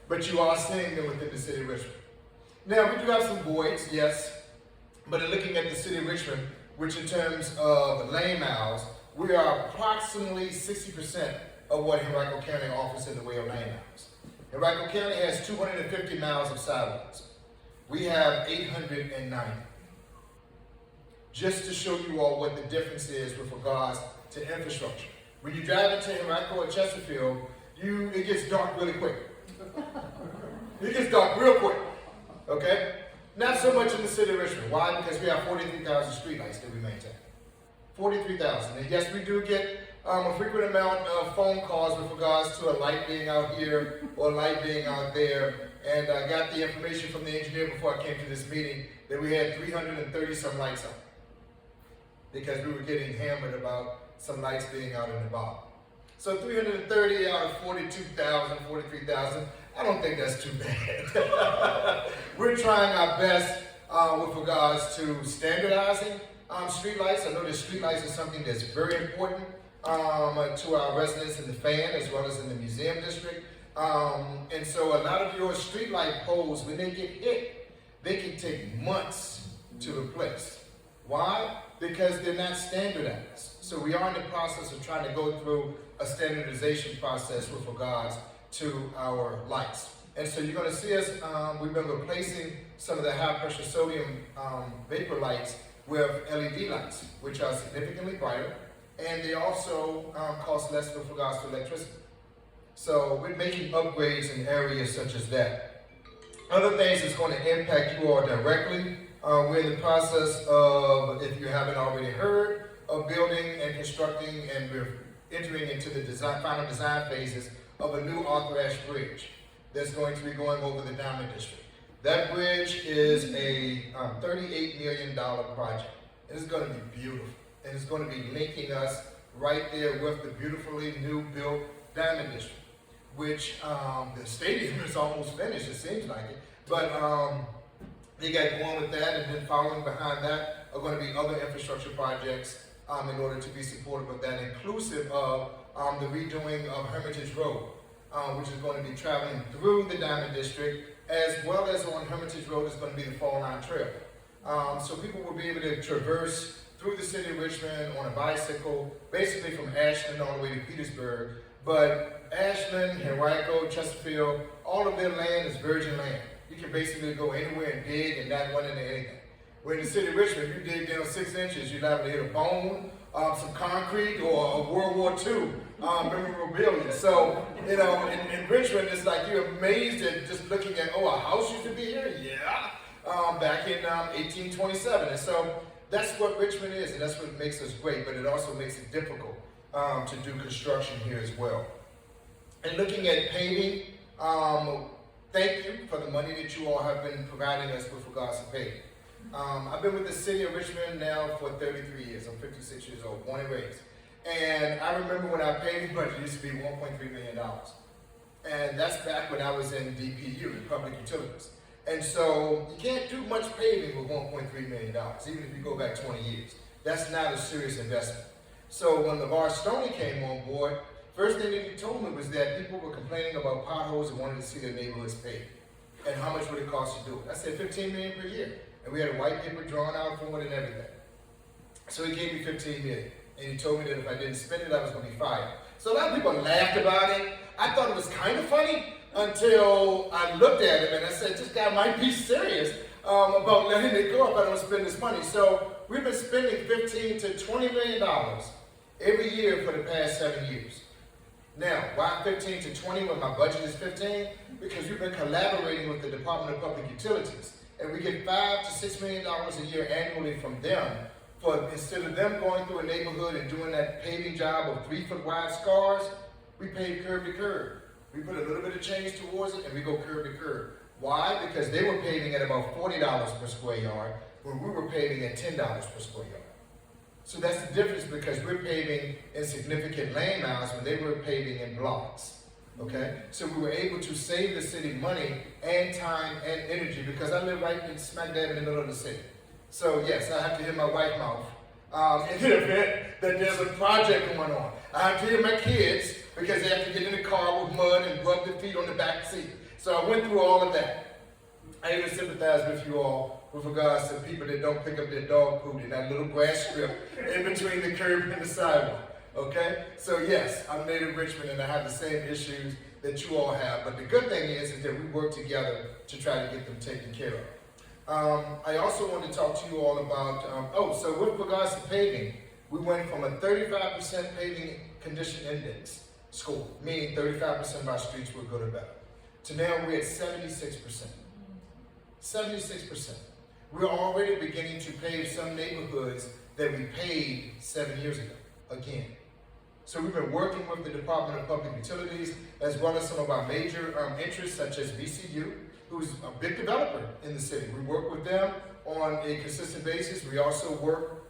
S10: But you are seeing them within the city of Richmond. Now, we do have some voids, yes, but in looking at the city of Richmond, which in terms of lane miles, we are approximately 60% of what Henrico County offers in the way of lane miles. Henrico County has 250 miles of sidewalks. We have 890. Just to show you all what the difference is with regards to infrastructure. When you drive into Henrico or Chesterfield, it gets dark really quick. It gets dark real quick, okay? Not so much in the city of Richmond. Why? Because we have 43,000 streetlights that we maintain. 43,000. And yes, we do get a frequent amount of phone calls with regards to a light being out here or a light being out there. And I got the information from the engineer before I came to this meeting that we had 330 some lights out because we were getting hammered about some lights being out in the bottom. So 330 out of 42,000, 43,000, I don't think that's too bad. We're trying our best with regards to standardizing streetlights. I know that streetlights is something that's very important to our residents in the FAN as well as in the museum district. And so a lot of your streetlight poles, when they get hit, they can take months to replace. Why? Because they're not standardized. So we are in the process of trying to go through a standardization process with regards to our lights. And so you're going to see us, we've been replacing some of the high pressure sodium vapor lights with LED lights, which are significantly brighter, and they also cost less with regards to electricity. So we're making upgrades in areas such as that. Other things that's going to impact you all directly, we're in the process of, if you haven't already heard, of building and constructing, and we're entering into the final design phases of a new Arthur Ashe Bridge that's going to be going over the Diamond District. That bridge is a $38 million project. It is going to be beautiful, and it's going to be linking us right there with the beautifully new built Diamond District, which the stadium is almost finished, it seems like it. But they got going with that, and then following behind that are going to be other infrastructure projects in order to be supportive of that, inclusive of the redoing of Hermitage Road, which is going to be traveling through the Diamond District, as well as on Hermitage Road is going to be the Fall Line Trail. So people will be able to traverse through the city of Richmond on a bicycle, basically from Ashland all the way to Petersburg. But Ashland, Henrico, Chesterfield, all of their land is virgin land. You can basically go anywhere and dig and not run into anything. Where in the city of Richmond, if you dig down 6 inches, you're liable to hit a bone, some concrete, or a World War II memorabilia. So, you know, in Richmond, it's like you're amazed at just looking at, oh, a house used to be here? Yeah. Back in 1827. And so that's what Richmond is, and that's what makes us great, but it also makes it difficult to do construction here as well. And looking at paving, thank you for the money that you all have been providing us with regards to paving. I've been with the city of Richmond now for 33 years. I'm 56 years old, born and raised. And I remember when our paving budget used to be $1.3 million. And that's back when I was in DPU, in public utilities. And so you can't do much paving with $1.3 million, even if you go back 20 years. That's not a serious investment. So when LeVar Stoney came on board, first thing that he told me was that people were complaining about potholes and wanted to see their neighborhoods paved. And how much would it cost to do it? I said $15 million per year. And we had a white paper drawn out for it and everything. So he gave me $15 million. And he told me that if I didn't spend it, I was going to be fired. So a lot of people laughed about it. I thought it was kind of funny until I looked at him and I said, this guy might be serious about letting it go if I don't spend this money. So we've been spending $15 to $20 million every year for the past 7 years. Now, why 15 to 20 when my budget is 15? Because we've been collaborating with the Department of Public Utilities. And we get $5 to $6 million a year annually from them. For instead of them going through a neighborhood and doing that paving job of 3-foot wide scars, we pave curb to curb. We put a little bit of change towards it and we go curb to curb. Why? Because they were paving at about $40 per square yard, where we were paving at $10 per square yard. So that's the difference, because we're paving in significant lane miles when they were paving in blocks. Okay? So we were able to save the city money and time and energy, because I live right in smack dab in the middle of the city. So yes, I have to hear my white mouth in the event that there's a project going on. I have to hear my kids because they have to get in the car with mud and rub their feet on the back seat. So I went through all of that. I even sympathize with you all with regards to people that don't pick up their dog poop in that little grass strip in between the curb and the sidewalk. Okay? So yes, I'm native Richmond and I have the same issues that you all have. But the good thing is that we work together to try to get them taken care of. I also want to talk to you all about, so with regards to paving, we went from a 35% paving condition index score, meaning 35% of our streets were good or better, to now we're at 76%. 76%. We're already beginning to pave some neighborhoods that we paved 7 years ago, again. So we've been working with the Department of Public Utilities, as well as some of our major interests, such as VCU, who's a big developer in the city. We work with them on a consistent basis. We also work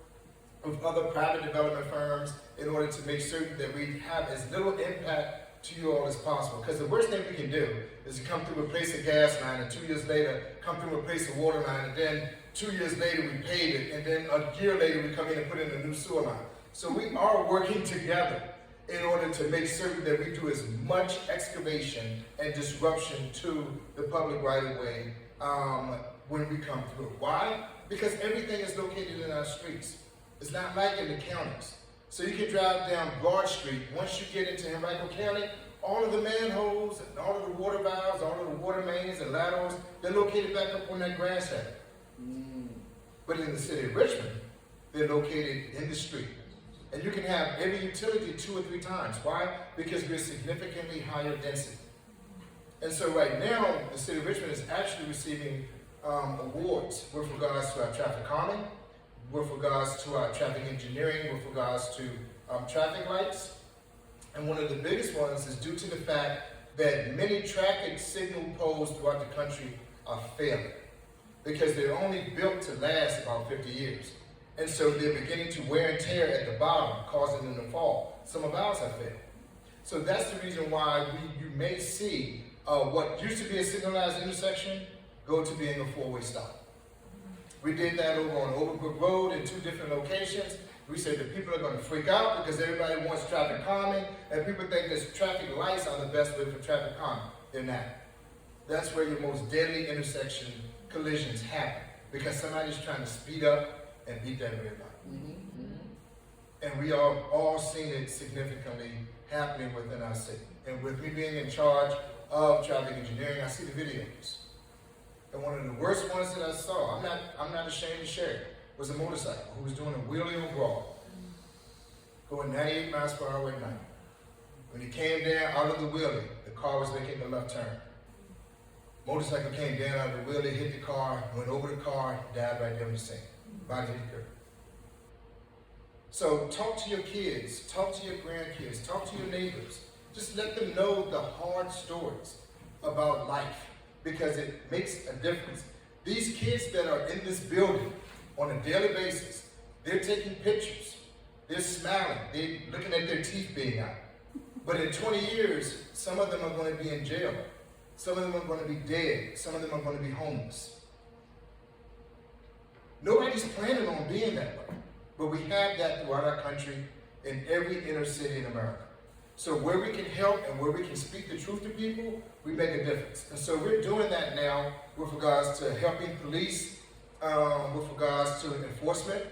S10: with other private development firms in order to make certain that we have as little impact to you all as possible. Because the worst thing we can do is to come through, replace a gas line, and 2 years later, come through, replace a water line, and then 2 years later, we pave it, and then a year later, we come in and put in a new sewer line. So we are working together in order to make certain that we do as much excavation and disruption to the public right-of-way when we come through. Why? Because everything is located in our streets. It's not like in the counties. So you can drive down Broad Street. Once you get into Henrico County, all of the manholes, and all of the water valves, all of the water mains and laterals, they're located back up on that grass area. But in the city of Richmond, they're located in the street. And you can have every utility 2 or 3 times. Why? Because we're significantly higher density. And so right now, the city of Richmond is actually receiving awards with regards to our traffic calming, with regards to our traffic engineering, with regards to traffic lights. And one of the biggest ones is due to the fact that many traffic signal poles throughout the country are failing, because they're only built to last about 50 years. And so they're beginning to wear and tear at the bottom, causing them to fall. Some of ours have failed. So that's the reason why you may see what used to be a signalized intersection go to being a four-way stop. We did that over on Overbrook Road in 2 different locations. We said that people are going to freak out because everybody wants traffic calming, and people think that traffic lights are the best way for traffic calming. They're not. That's where your most deadly intersection collisions happen, because somebody's trying to speed up and beat that red light. And we are all seen it significantly happening within our city. And with me being in charge of traffic engineering, I see the videos. And one of the worst ones that I saw, I'm not ashamed to share it, was a motorcycle who was doing a wheelie on Broad, going 98 miles per hour at night. When he came down out of the wheelie, the car was making a left turn. Motorcycle came down out of the wheelie, hit the car, went over the car, died right there on the scene. Body hit the curb. So talk to your kids, talk to your grandkids, talk to your neighbors. Just let them know the hard stories about life, because it makes a difference. These kids that are in this building on a daily basis, they're taking pictures, they're smiling, they're looking at their teeth being out. But in 20 years, some of them are going to be in jail. Some of them are going to be dead. Some of them are going to be homeless. Nobody's planning on being that way. But we have that throughout our country in every inner city in America. So where we can help and where we can speak the truth to people, we make a difference. And so we're doing that now with regards to helping police, with regards to enforcement.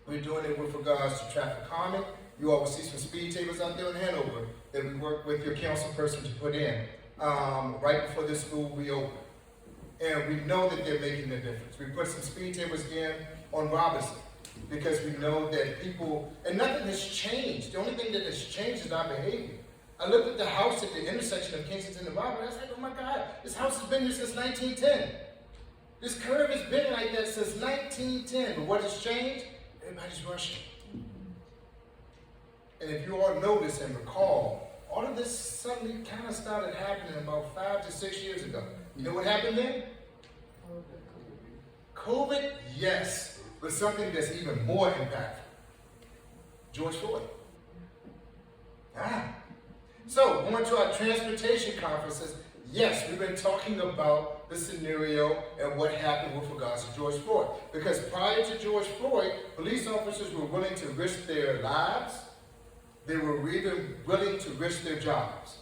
S10: We're doing it with regards to traffic calming. You all will see some speed tables out there in Hanover that we work with your council person to put in right before this school reopened. And we know that they're making a difference. We put some speed tables in on Robinson because we know that people, and nothing has changed. The only thing that has changed is our behavior. I looked at the house at the intersection of Kensington and Robert, and I was like, oh my God, this house has been here since 1910. This curve has been like that since 1910. But what has changed? Everybody's rushing. And if you all notice and recall, all of this suddenly kind of started happening about 5 to 6 years ago. You know what happened then? COVID, yes, but something that's even more impactful. George Floyd. So, going to our transportation conferences, yes, we've been talking about the scenario and what happened with regards to George Floyd. Because prior to George Floyd, police officers were willing to risk their lives. They were even willing to risk their jobs.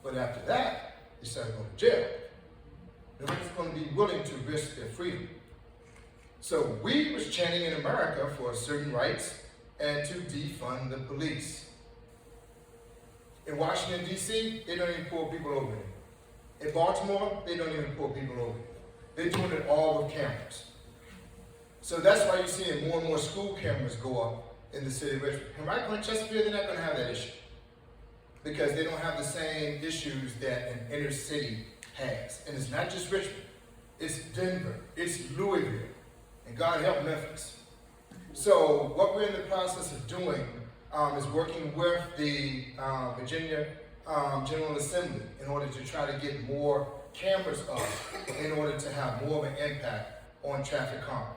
S10: But after that, they started going to jail. Nobody's going to be willing to risk their freedom. So we was chanting in America for certain rights and to defund the police. In Washington, D.C., they don't even pull people over anymore. In Baltimore, they don't even pull people over. They're doing it all with cameras. So that's why you're seeing more and more school cameras go up in the city of Richmond. And right now in Chesterfield, they're not going to have that issue because they don't have the same issues that an inner city has. And it's not just Richmond. It's Denver. It's Louisville. And God help Memphis. So what we're in the process of doing is working with the Virginia General Assembly in order to try to get more cameras up in order to have more of an impact on traffic calming.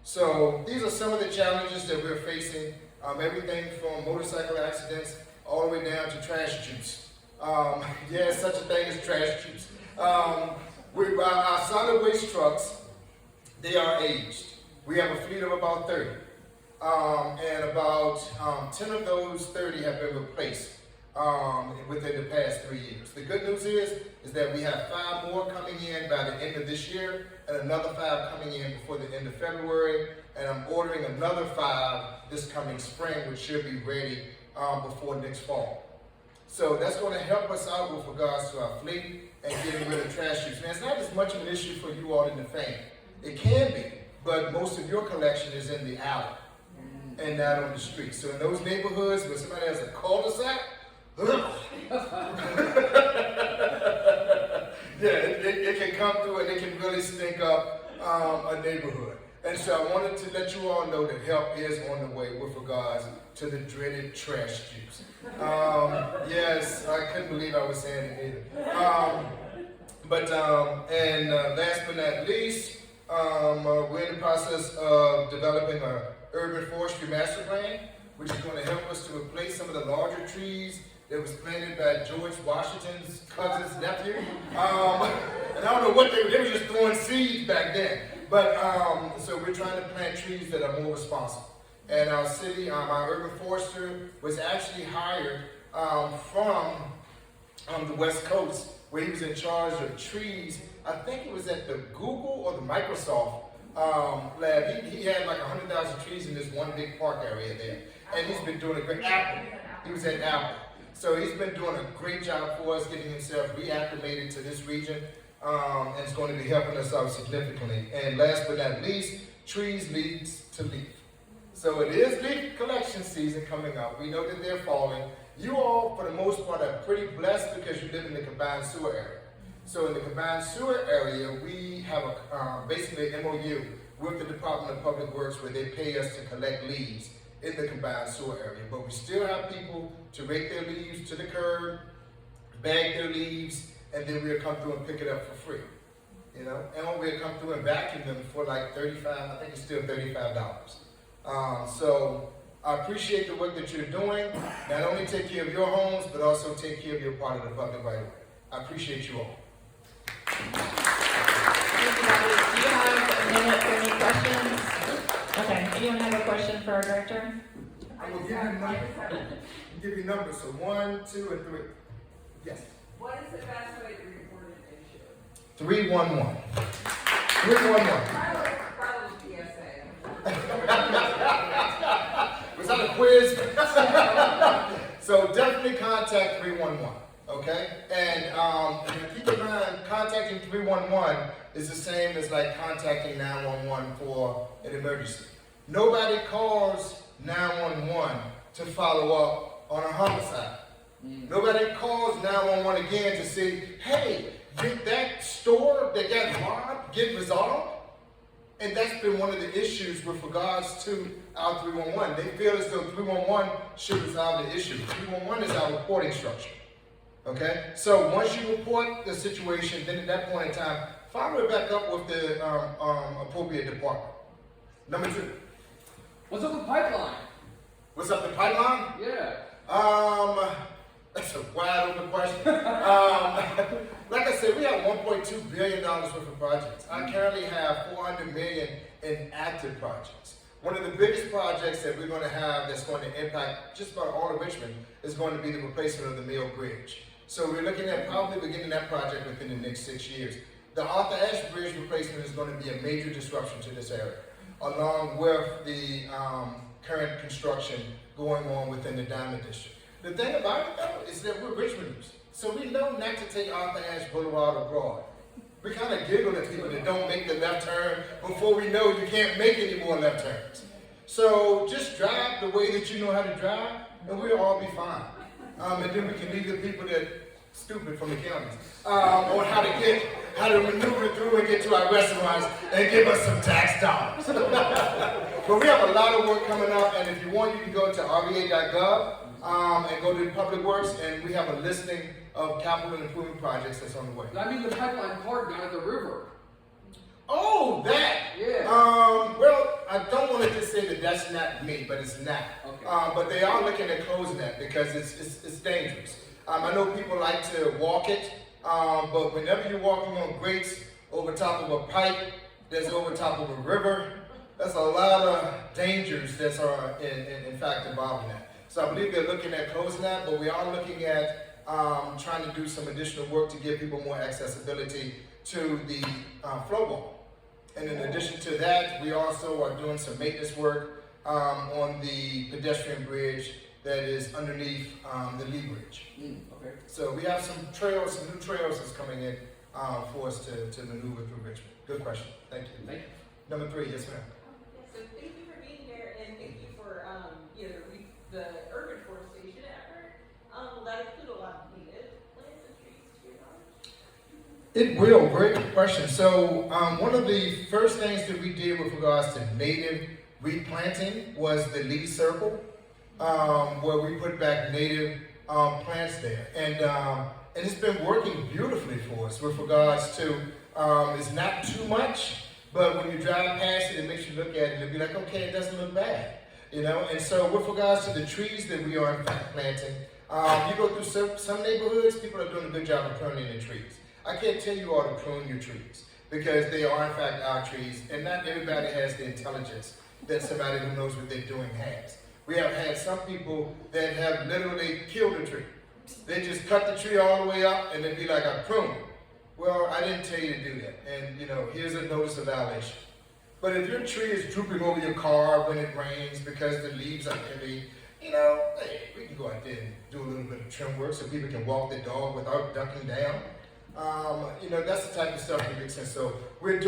S10: So these are some of the challenges that we're facing. Everything from motorcycle accidents all the way down to trash juice. Yes, such a thing as trash juice. Our solid waste trucks, they are aged. We have a fleet of about 30. And about 10 of those 30 have been replaced within the past 3 years. The good news is that we have 5 more coming in by the end of this year and another 5 coming in before the end of February. And I'm ordering another 5 this coming spring, which should be ready before next fall. So that's going to help us out with regards to our fleet and getting rid of trash use. Now, it's not as much of an issue for you all in the fan. It can be, but most of your collection is in the alley and not on the street. So in those neighborhoods where somebody has a cul-de-sac, it can come through and it can really stink up a neighborhood. And so I wanted to let you all know that help is on the way with regards to the dreaded trash juice. Yes, I couldn't believe I was saying it either. And last but not least, We're in the process of developing a urban forestry master plan, which is going to help us to replace some of the larger trees that was planted by George Washington's cousin's nephew. And I don't know what they were just throwing seeds back then. But so we're trying to plant trees that are more responsible. And our city, our urban forester was actually hired from the West Coast, where he was in charge of trees. I think it was at the Google or the Microsoft lab. He had like 100,000 trees in this one big park area there. And he's been doing a great Apple. He was at Apple. So he's been doing a great job for us, getting himself reacclimated to this region. And it's going to be helping us out significantly. And last but not least, trees leads to leaf. So it is leaf collection season coming up. We know that they're falling. You all, for the most part, are pretty blessed because you live in the combined sewer area. So in the combined sewer area, we have basically an MOU with the Department of Public Works where they pay us to collect leaves in the combined sewer area. But we still have people to rake their leaves to the curb, bag their leaves, and then we'll come through and pick it up for free. You know, and we'll come through and vacuum them for like $35, I think it's still $35. So I appreciate the work that you're doing. Not only take care of your homes, but also take care of your part of the public right away. I appreciate you all.
S1: Thank you, Bobby. Do you have a minute for any questions? Okay, anyone have a question for our director?
S10: I'm gonna give you numbers. So 1, 2, and 3. Yes.
S2: What is the best way to report an issue?
S10: 311. 311.
S2: Probably PSA.
S10: Was that a quiz? So definitely contact 311. Okay? And keep in mind, contacting 311 is the same as like contacting 911 for an emergency. Nobody calls 911 to follow up on a homicide. Nobody calls 911 again to say, hey, did that store that got robbed get resolved? And that's been one of the issues with regards to our 311. They feel as though 311 should resolve the issue. 311 is our reporting structure. Okay? So once you report the situation, then at that point in time, follow it back up with the appropriate department. Number 2.
S6: What's up with pipeline?
S10: What's up, the pipeline?
S6: Yeah.
S10: That's a wide open question. Like I said, we have $1.2 billion worth of projects. I currently have $400 million in active projects. One of the biggest projects that we're going to have that's going to impact just about all of Richmond is going to be the replacement of the Mill Bridge. So we're looking at probably beginning that project within the next 6 years. The Arthur Ashe Bridge replacement is going to be a major disruption to this area, along with the current construction going on within the Diamond District. The thing about it though is that we're Richmonders, so we know not to take Arthur Ashe Boulevard abroad. We kind of giggle at people that don't make the left turn before we know you can't make any more left turns. So just drive the way that you know how to drive, and we'll all be fine. And then we can leave the people that stupid from the counties on how to maneuver through and get to our restaurants and give us some tax dollars. But we have a lot of work coming up, and if you want, you can go to rva.gov and go to Public Works, and we have a listing of capital improvement projects that's on the way.
S6: I mean the pipeline part down at the river.
S10: Oh, that!
S6: Yeah.
S10: Well, I don't want to just say that that's not me, but it's not.
S6: Okay.
S10: But they are looking at closing that because it's dangerous. I know people like to walk it, but whenever you're walking on grates over top of a pipe that's over top of a river, that's a lot of dangers that are in fact involved in that. So I believe they're looking at closing that, but we are looking at trying to do some additional work to give people more accessibility to the flow wall. And in addition to that, we also are doing some maintenance work on the pedestrian bridge that is underneath the Lee Bridge.
S6: Okay.
S10: So we have some trails, some new trails that's coming in for us to maneuver through Richmond. Good question. Thank you.
S6: Thank you.
S10: Number 3, yes ma'am.
S11: So thank you for being here, and thank you for the urban forestation effort. Will that include a lot of native plants and trees to your knowledge?
S10: It will. Very good question. So one of the first things that we did with regards to native replanting was the Lee Circle, where we put back native plants there, and it's been working beautifully for us with regards to it's not too much, But when you drive past it, it makes you look at it and be like, okay, it doesn't look bad. You know, and so with regards to the trees that we are in fact planting, you go through some neighborhoods, people are doing a good job of pruning the trees. I can't tell you all to prune your trees because they are in fact our trees, and not everybody has the intelligence that somebody who knows what they're doing has. We have had some people that have literally killed a tree. They just cut the tree all the way up and then be like, I pruned it. Well, I didn't tell you to do that, and you know, here's a notice of violation. But if your tree is drooping over your car when it rains because the leaves are heavy, you know, hey, we can go out there and do a little bit of trim work so people can walk their dog without ducking down. You know, that's the type of stuff that makes sense. So we're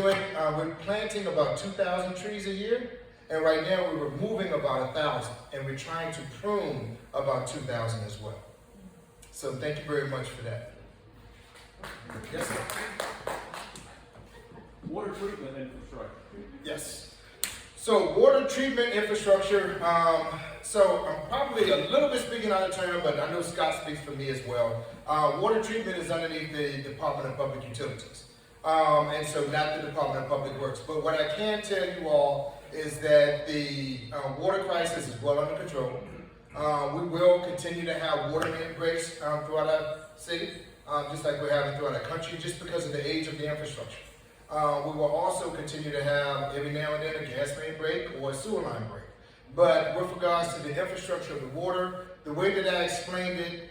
S10: planting about 2,000 trees a year, and right now we're removing about 1,000, and we're trying to prune about 2,000 as well. So thank you very much for that. Yes, sir.
S6: Water treatment infrastructure.
S10: Yes. So water treatment infrastructure, so I'm probably a little bit speaking out of turn, but I know Scott speaks for me as well. Water treatment is underneath the Department of Public Utilities. And so not the Department of Public Works. But what I can tell you all is that the water crisis is well under control. We will continue to have water main breaks throughout our city, just like we're having throughout our country, just because of the age of the infrastructure. We will also continue to have every now and then a gas main break or a sewer line break. But with regards to the infrastructure of the water, the way that I explained it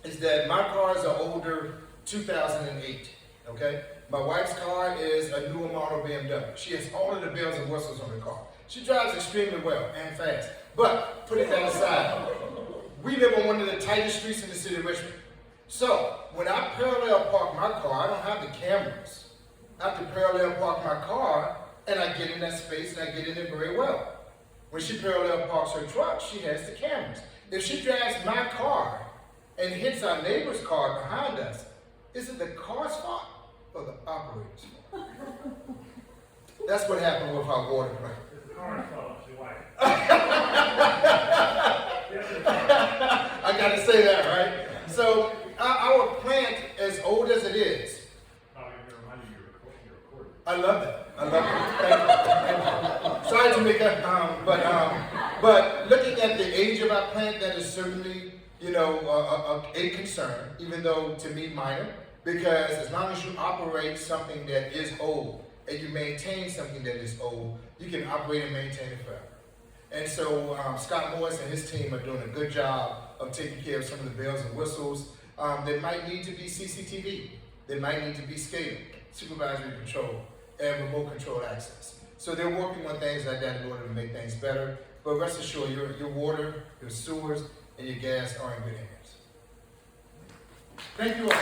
S10: is that my cars are older 2008, okay? My wife's car is a newer model BMW. She has all of the bells and whistles on her car. She drives extremely well and fast. But put it that aside, we live on one of the tightest streets in the city of Richmond. So when I parallel park my car, I don't have the cameras. I have to parallel park my car, and I get in that space, and I get in it very well. When she parallel parks her truck, she has the cameras. If she drives my car and hits our neighbor's car behind us, is it the car's fault or the operator's fault? That's what happened with our water plant.
S7: It's the car's fault, your wife.
S10: I gotta say that, right? So our plant, as old as it is, I love that. I love it. Thank you. Sorry, Tamika. But looking at the age of our plant, that is certainly, you know, a concern, even though to me minor, because as long as you operate something that is old and you maintain something that is old, you can operate and maintain it forever. And so Scott Morris and his team are doing a good job of taking care of some of the bells and whistles that might need to be CCTV, that might need to be SCADA, supervisory control, and remote control access. So they're working on things like that in order to make things better. But rest assured, your water, your sewers, and your gas are in good hands. Thank you all.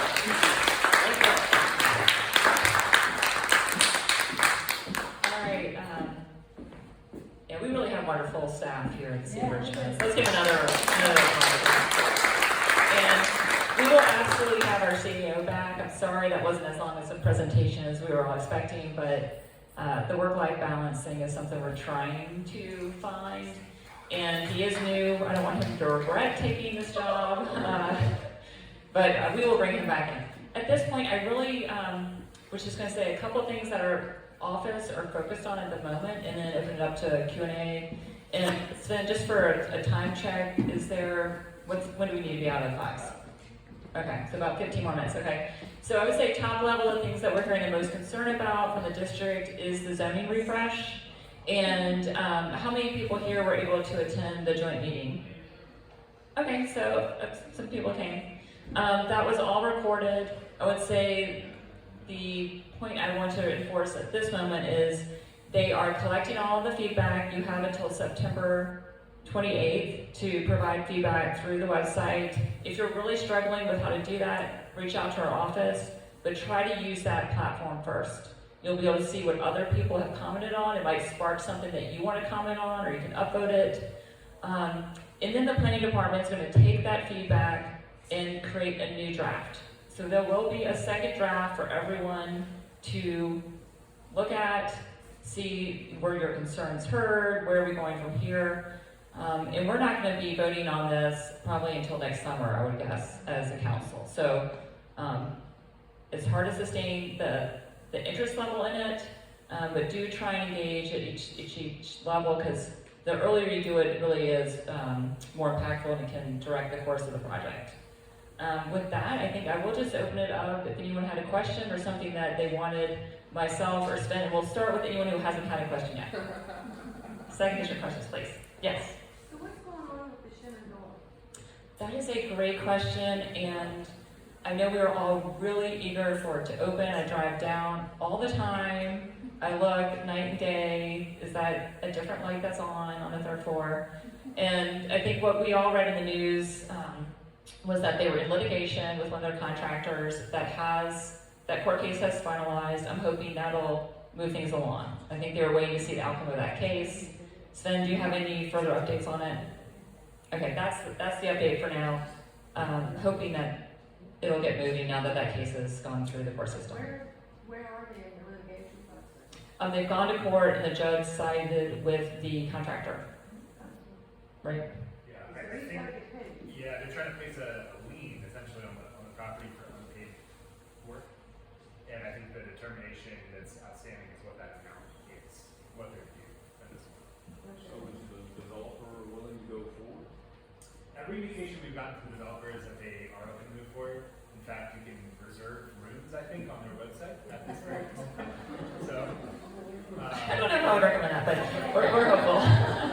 S1: All right, yeah, we really have wonderful staff here in the city of Richmond. So let's give another round. And we will absolutely have our CEO back. I'm sorry that wasn't as long as a presentation as we were all expecting, but the work-life balance thing is something we're trying to find. And he is new. I don't want him to regret taking this job, but we will bring him back in. At this point, I really was just going to say a couple things that our office are focused on at the moment, and then open it up to Q&A. And Sven, just for a time check, when do we need to be out of the class? Okay, so about 15 more minutes, okay. So I would say top level of things that we're hearing the most concern about from the district is the zoning refresh. And how many people here were able to attend the joint meeting? Okay, so some people came. That was all recorded. I would say the point I want to enforce at this moment is they are collecting all of the feedback. You have until September 28th to provide feedback through the website. If you're really struggling with how to do that, reach out to our office, but try to use that platform first. You'll be able to see what other people have commented on. It might spark something that you want to comment on, or you can upvote it. And then the planning department is going to take that feedback and create a new draft. So there will be a second draft for everyone to look at, see where your concerns heard, where are we going from here. And we're not going to be voting on this probably until next summer, I would guess, as a council. So it's hard to sustain the interest level in it. But do try and engage at each level, because the earlier you do it, it really is more impactful and it can direct the course of the project. With that, I think I will just open it up if anyone had a question or something that they wanted myself or Sven, and we'll start with anyone who hasn't had a question yet. Second issue questions, please. Yes?
S3: So what's going on with the Shenandoah?
S1: That is a great question, and I know we were all really eager for it to open. I drive down all the time. I look night and day. Is that a different light that's on the 3rd floor? And I think what we all read in the news was that they were in litigation with one of their contractors. That court case has finalized. I'm hoping that'll move things along. I think they were waiting to see the outcome of that case. Sven, do you have any further updates on it? Okay, that's the update for now. Hoping that it'll get moving now that that case has gone through the court system.
S3: Where are they in the litigation process?
S1: They've gone to court and the judge sided with the contractor. Right?
S12: Yeah, I think, yeah, they're trying to place a lien essentially on the property for unpaid work. And I think the determination that's outstanding is what that amount is, what they're due at this point.
S6: So is the developer willing to go forward?
S12: Every indication we've gotten from the developer is that they are open to move forward. In fact, you can reserve rooms, I think, on their website at this point. So,
S1: I don't know if I would recommend that, but we're hopeful.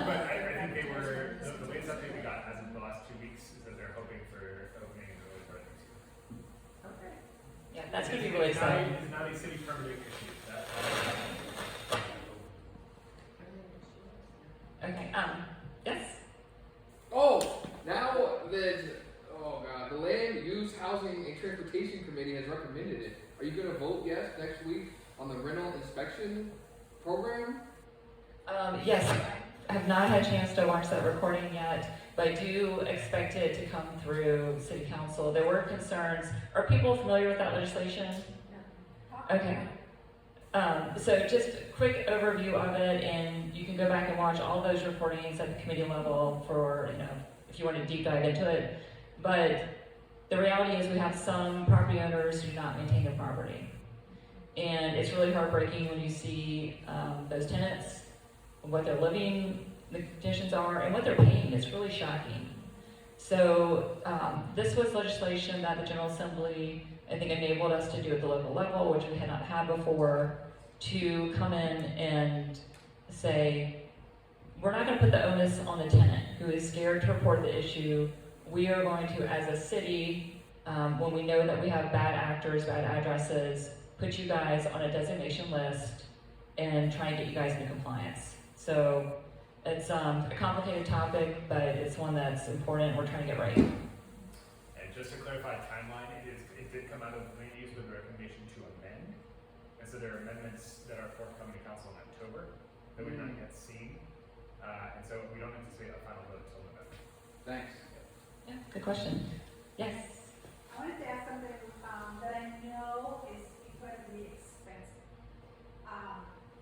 S12: But I think they were, the latest update we got as of the last 2 weeks is that they're hoping for opening in the early part of next year.
S3: Okay.
S1: Yeah, that's going to be really exciting.
S12: It's not a city permitting issue.
S1: Okay, yes?
S13: Oh, now the Land Use, Housing, and Transportation Committee has recommended it. Are you going to vote yes next week on the rental inspection program?
S1: Yes, I have not had a chance to watch that recording yet, but I do expect it to come through City Council. There were concerns. Are people familiar with that legislation? Okay. So just a quick overview of it, and you can go back and watch all those recordings at the committee level for, if you want to deep dive into it. But the reality is we have some property owners who do not maintain their property. And it's really heartbreaking when you see those tenants, what their living conditions are, and what they're paying. It's really shocking. So this was legislation that the General Assembly, I think, enabled us to do at the local level, which we had not had before, to come in and say, we're not going to put the onus on the tenant who is scared to report the issue. We are going to, as a city, when we know that we have bad actors, bad addresses, put you guys on a designation list and try and get you guys into compliance. So it's a complicated topic, but it's one that's important. We're trying to get right.
S12: And just to clarify timeline, it did come out of land use with a recommendation to amend. And so there are amendments that are forthcoming to council in October that we've not yet seen. And so we don't anticipate a final vote until November.
S13: Thanks.
S1: Yeah, good question. Yes.
S14: I wanted to ask something that I know is incredibly expensive.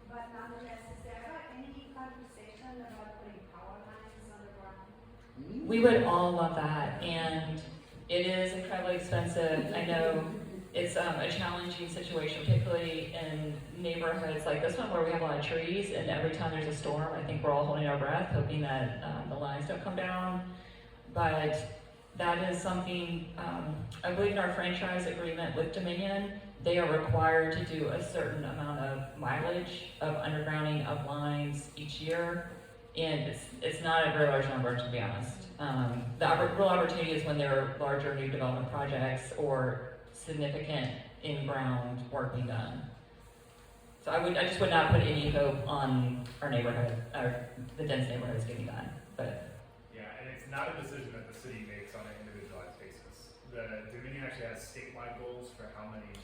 S14: But nonetheless, is there ever any conversation about putting power lines underground?
S1: We would all love that, and it is incredibly expensive. I know it's a challenging situation, particularly in neighborhoods like this one where we have a lot of trees, and every time there's a storm, I think we're all holding our breath, hoping that the lines don't come down. But that is something, I believe in our franchise agreement with Dominion, they are required to do a certain amount of mileage of undergrounding of lines each year. And it's not a very large number, to be honest. The real opportunity is when there are larger new development projects or significant in-ground work being done. So I just would not put any hope on our neighborhood, or the dense neighborhoods getting done. But
S12: Yeah, and it's not a decision that the city makes on an individualized basis. The Dominion actually has statewide goals for how many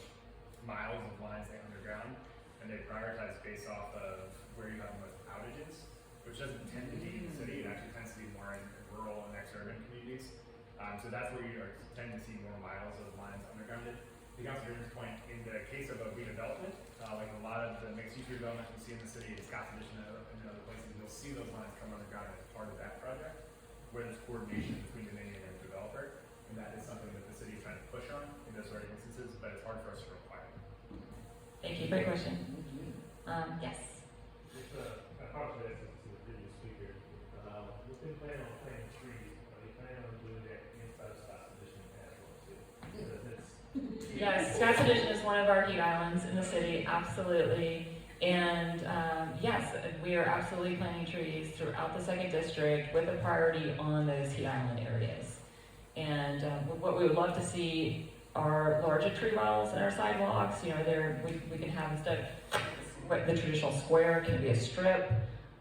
S12: miles of lines they underground, and they prioritize based off of where you have the most outages, which doesn't tend to be in the city. It actually tends to be more in rural and ex-urban communities. So that's where you tend to see more miles of lines undergrounded. To Councilor point, in the case of a redevelopment, like a lot of the mixed-use redevelopment you see in the city, Scott's Addition and other places, you'll see those lines come underground as part of that project, where there's coordination between Dominion and the developer, and that is something that the city is trying to push on in those rare instances, but it's hard for us to require.
S1: thank you, great question. Yes.
S12: Just I apologize to the previous speaker. We've been planning on planting trees. Are you planning on doing that inside Scott's Addition as well too?
S1: Yes, Scott's Addition is one of our heat islands in the city, absolutely. And yes, we are absolutely planting trees throughout the second district with a priority on those heat island areas. And what we would love to see are larger tree models in our sidewalks. You know, we can have instead of what the traditional square can be a strip.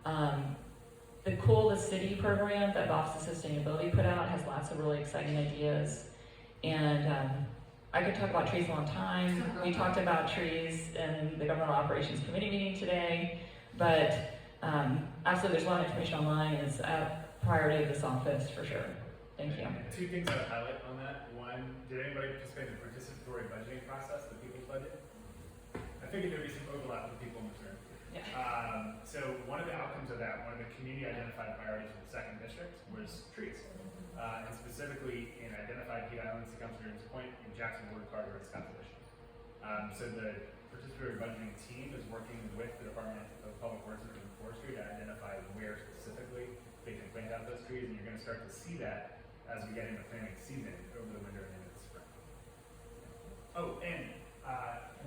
S1: The Cool the City program that Office of Sustainability put out has lots of really exciting ideas. And I could talk about trees a long time. We talked about trees in the Governmental Operations Committee meeting today, but absolutely there's a lot of information online, and it's a priority of this office for sure. Thank you.
S12: Two things I would highlight on that. One, did anybody participate in the participatory budgeting process, the people's budget? I figured there'd be some overlap with people in this room.
S1: Yeah.
S12: So one of the outcomes of that, one of the community identified priorities for the second district was trees. And specifically in identified heat islands, to Councilor Green's point, in Jackson, Ward, Carter, and Scotts Addition. So the participatory budgeting team is working with the Department of Public Works and Urban Forestry to identify where specifically they can plant out those trees, and you're going to start to see that as we get into planting season over the winter and into the spring. Oh, and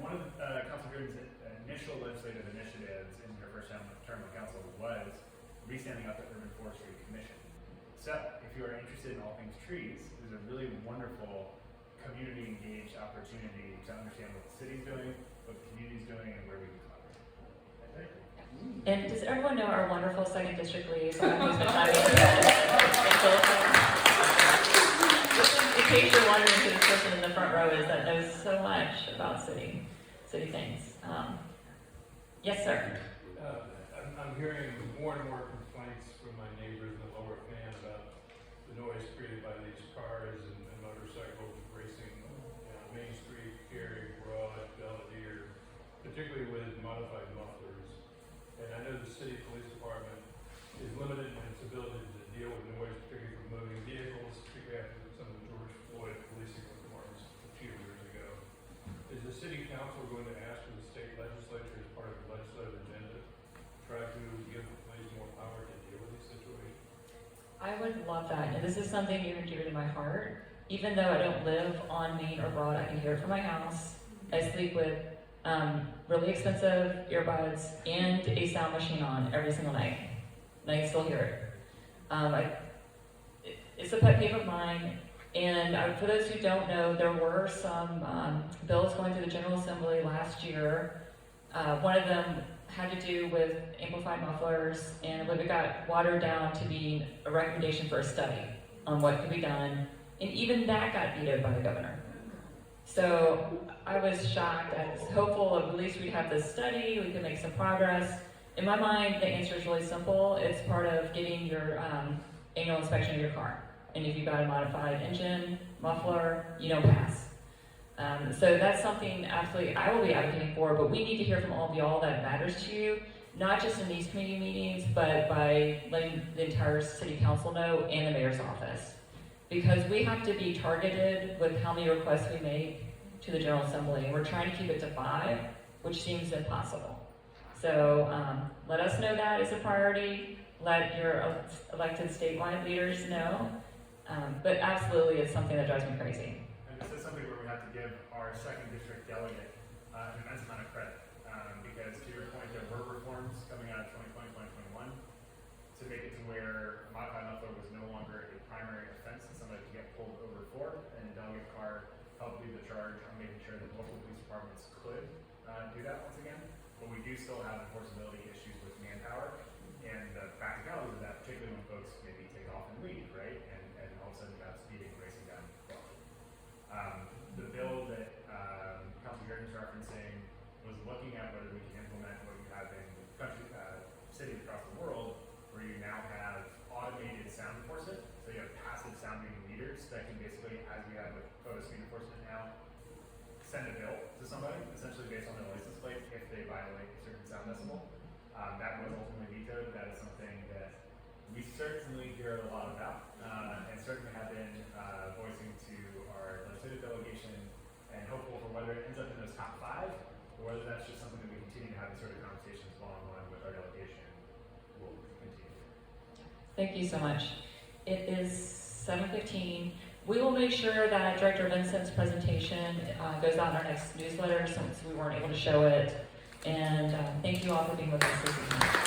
S12: one of Councilor Green's initial legislative initiatives in her first term of council was re-standing up the Urban Forestry Commission. So, if you are interested in all things trees, there's a really wonderful community-engaged opportunity to understand what the city's doing, what the community's doing, and where we can collaborate. That's it.
S1: And does everyone know our wonderful second district liaison who's been having in case you're wondering who this person in the front row is that knows so much about city things. Yes, sir.
S6: I'm hearing more and more complaints from my neighbors in the lower fan about the noise created by these cars and motorcycles racing Main Street, Cary, Broad, Belvedere, particularly with modified mufflers. And I know the city police department is limited in its ability to deal with noise, particularly from moving vehicles, particularly after some of the George Floyd policing remarks a few years ago. Is the city council going to ask for the state legislature as part of the legislative agenda to try to give the police more power to deal with these situations?
S1: I would love that, and this is something even dear to my heart. Even though I don't live on Main or Broad, I can hear it from my house. I sleep with really expensive earbuds and a sound machine on every single night, and I can still hear it. It's a pet peeve of mine, and for those who don't know, there were some bills going through the General Assembly last year. One of them had to do with amplified mufflers, and I believe it got watered down to be a recommendation for a study on what could be done, and even that got vetoed by the governor. So I was shocked. I was hopeful of at least we'd have this study, we could make some progress. In my mind, the answer is really simple. It's part of getting your annual inspection of your car. And if you've got a modified engine, muffler, you don't pass. So that's something absolutely I will be advocating for, but we need to hear from all of y'all that matters to you, not just in these community meetings, but by letting the entire city council know and the mayor's office. Because we have to be targeted with how many requests we make to the General Assembly. We're trying to keep it to 5, which seems impossible. So let us know that is a priority. Let your elected statewide leaders know. But absolutely, it's something that drives me crazy.
S12: And this is something where we have to give our second district delegate an immense amount of credit. Because to your point, there were reforms coming out of 2020, 2021 to make it to where a modified muffler was no longer a primary offense that somebody could get pulled over for. And Delegate Carr helped lead the charge on making sure that local police departments could do that once again. But we do still have enforceability issues with manpower and the practicalities of that, particularly when folks maybe take off and leave, right? And all of a sudden you have speeding racing down the clock. The bill that Councilor Jordan's referencing was looking at whether we can implement what you have in country, cities across the world, where you now have automated sound enforcement. So you have passive sounding meters that can basically, as we have with photo speed enforcement now, send a bill to somebody, essentially based on their license plate, if they violate a certain sound decibel. That was ultimately vetoed. That is something that we certainly hear a lot about, and certainly have been voicing to our legislative delegation, and hopeful for whether it ends up in those top 5, or whether that's just something that we can continue to have these sort of conversations one-on-one with our delegation, we'll continue.
S1: Thank you so much. It is 7:15. We will make sure that Director Vincent's presentation goes out in our next newsletter since we weren't able to show it. And thank you all for being with us this evening.